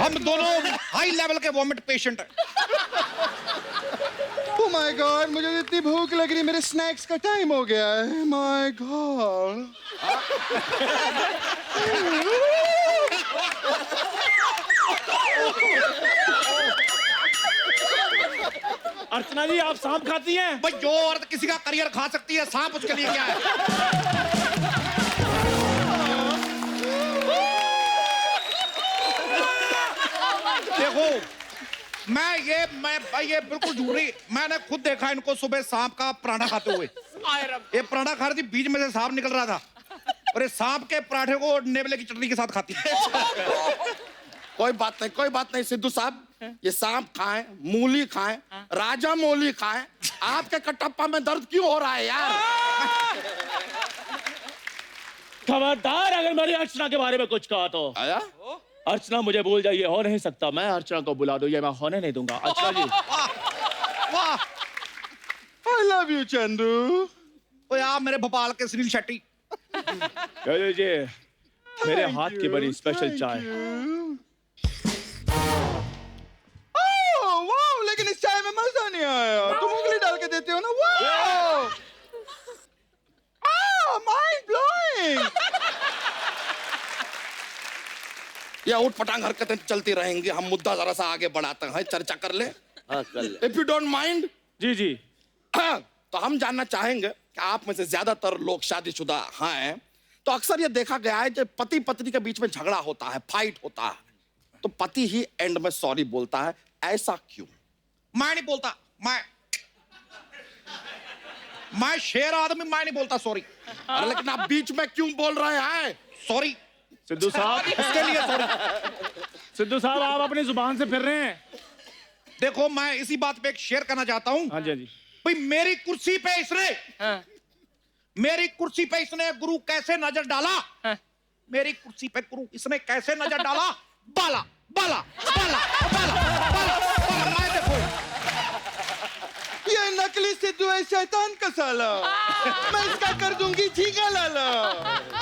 हम दोनों हाई लेवल के वॉमिट पेशेंट हैं। Oh my God, मुझे इतनी भूख लग रही, मेरे स्नैक्स का टाइम हो गया है। My God. अर्चना जी, आप सांप खाती हैं? भाई जो औरत किसी का करियर खा सकती है, सांप उसके लिए क्या है? देखो मैं भाई ये बिल्कुल झूठ रही। मैंने खुद देखा इनको सुबह सांप का पराठा खाते हुए। ये पराठा खा रही थी, बीच में से सांप निकल रहा था और ये सांप के पराठे को नेवले की चटनी के साथ खाती है। कोई बात नहीं, कोई बात नहीं सिद्धू साहब, ये सांप खाएं, मूली खाएं, राजा मौली खाएं, आपके कटप्पा में दर्द क्यों हो रहा है यार? खबरदार अगर मेरी अर्चना के बारे में कुछ कहा तो। आया? अर्चना मुझे भूल जाइए, हो नहीं सकता। मैं अर्चना को बुला दूं, ये मैं होने नहीं दूंगा। अर्चना जी, I love you, चंदू। ओ यार मेरे भोपाल के सुनील शेट्टी। कह लीजिए मेरे हाथ की बड़ी स्पेशल चाय। ओह वाह, लेकिन इस चाय में मजा नहीं आया। तुम उंगली डाल के देते हो ना। वाह, माइंड ब्लोइंग। ये उठ पटांग हरकतें चलती रहेंगी। हम मुद्दा जरा सा आगे बढ़ाते हैं, चर्चा कर ले। हाँ कर ले। If you don't mind. जी जी। तो हम जानना चाहेंगे कि आप में से ज्यादातर लोग शादीशुदा हैं, तो अक्सर ये देखा गया है कि पति पत्नी के बीच में झगड़ा होता है, फाइट होता है, तो पति ही एंड में सॉरी बोलता है। ऐसा क्यों? मैं नहीं बोलता। मैं शेर आदमी, मैं नहीं बोलता सॉरी। अरे लेकिन आप बीच में क्यों बोल रहे हैं सॉरी? सिद्धू साहब, इसके लिए सॉरी। सिद्धू साहब आप अपनी जुबान से फिर रहे हैं। देखो मैं इसी बात पे एक शेर कहना चाहता हूँ। हाँ जी, हाँ जी। भाई मेरी कुर्सी पे इसने मेरी कुर्सी पे इसने गुरु कैसे नजर डाला? मेरी कुर्सी पे गुरु इसने कैसे नजर डाला? बाला बाला बाला बाला बाला बाला मैं देखो ये नकली सिद्धू है शैतान का साला। मैं इसका कर दूंगी झींगा लाला।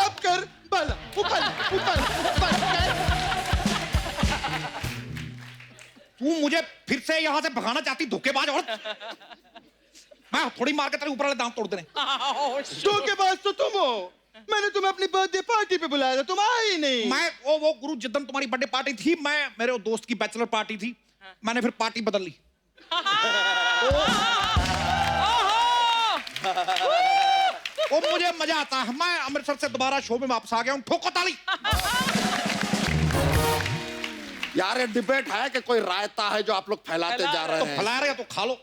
अब कर बाला ऊपर ऊपर ऊपर कर। तू मुझे फिर से यहाँ से भगाना चाहती धोखेबाज औरत। मैं थोड़ी मार के तेरे ऊपर वाले दांत तोड़ देने। धोखेबाज तो तुम हो। मैंने तुम्हें अपनी बर्थडे पार्टी पे बुलाया था, तुम आए ही नहीं। मैं वो गुरु जिद्दन तुम्हारी बर्थडे पार्टी थी, मैं मेरे दोस्त की बैचलर पार्टी थी, मैंने फिर पार्टी बदल ली। वो मुझे मजा आता है। मैं अमृतसर से दोबारा शो में वापस आ गया हूँ। ठोको ताली। यार ये डिबेट है कि कोई रायता है जो आप लोग फैलाते जा रहे हैं? तो फैला रहे हो तो खा लो।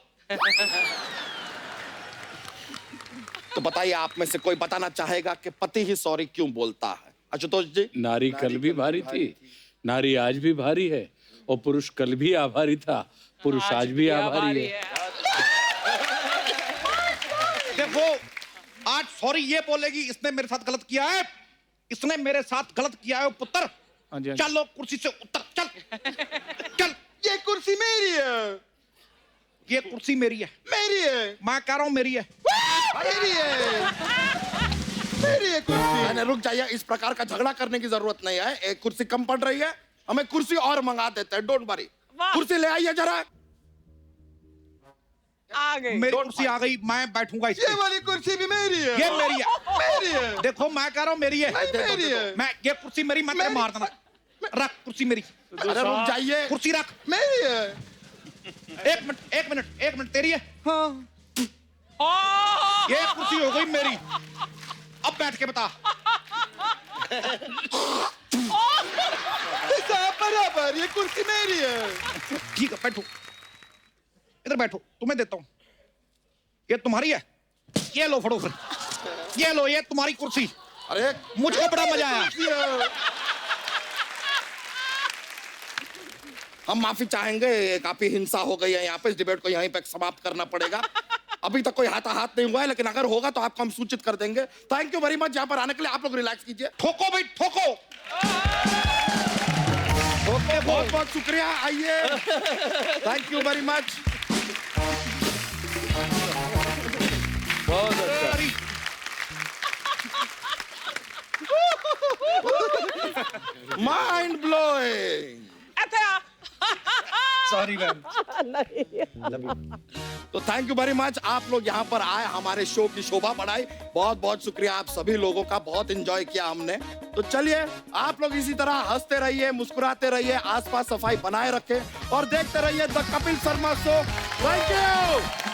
तो बताइए आप में से कोई बताना चाहेगा कि पति ही सॉरी क्यों बोलता है? आशुतोष जी। नारी कल भी भारी थी, नारी आज भी भारी है, और पुरुष कल भी आभारी था, पुरुष आज भी आभारी है। देखो आज सॉरी ये बोलेगी इसने मेरे साथ गलत किया है, इसने मेरे साथ गलत किया है पुत्र। चलो कुर्सी से उतर चल चल। ये कुर्सी मेरी है। ये कुर्सी मेरी है। मेरी है। मैं कह रहा हूँ मेरी है। मेरी है। मेरी है कुर्सी। मैंने रुक जाइए, इस प्रकार का झगड़ा करने की जरूरत नहीं है। एक कुर्सी कम पड़ रही है, हमें कुर्सी और मंगा देते हैं। Don't worry. कुर्सी ले आइए जरा। आ गई मेरी कुर्सी आ गई, मैं बैठूंगा इस पे। ये वाली कुर्सी भी मेरी है। ये मेरी है। मेरी है। देखो मैं कह रहा हूँ मेरी है। मेरी है। मैं ये कुर्सी मेरी, मैं तेरे मार देना। रख कुर्सी मेरी। अरे रुक जाइए। कुर्सी रख। मेरी है। एक मिनट एक मिनट एक मिनट। तेरी है? हाँ। ये कुर्सी हो गई मेरी। अब बैठ के बता। बराबर ये कुर्सी मेरी है। ठीक है बैठो, इधर बैठो, तुम्हें देता हूं। ये तुम्हारी है, ये लो फड़ो फिर। ये लो, ये तुम्हारी कुर्सी। अरे मुझको बड़ा मजा आया। हम माफी चाहेंगे, काफी हिंसा हो गई है यहाँ पे। इस डिबेट को यहीं पे समाप्त करना पड़ेगा। अभी तक कोई हाथाहाथ नहीं हुआ है, लेकिन अगर होगा तो आपको हम सूचित कर देंगे। थैंक यू वेरी मच यहाँ पर आने के लिए। आप लोग रिलैक्स कीजिए। ठोको भाई ठोको। ओके बहुत बहुत शुक्रिया। आइए। Thank you very much. बहुत अच्छा। Mind blowing. Sorry ma'am. तो थैंक यू वेरी मच। आप लोग यहाँ पर आए, हमारे शो की शोभा बढ़ाई। बहुत बहुत शुक्रिया आप सभी लोगों का। बहुत एंजॉय किया हमने। तो चलिए आप लोग इसी तरह हंसते रहिए, मुस्कुराते रहिए, आसपास सफाई बनाए रखें और देखते रहिए the Kapil Sharma show. Thank you.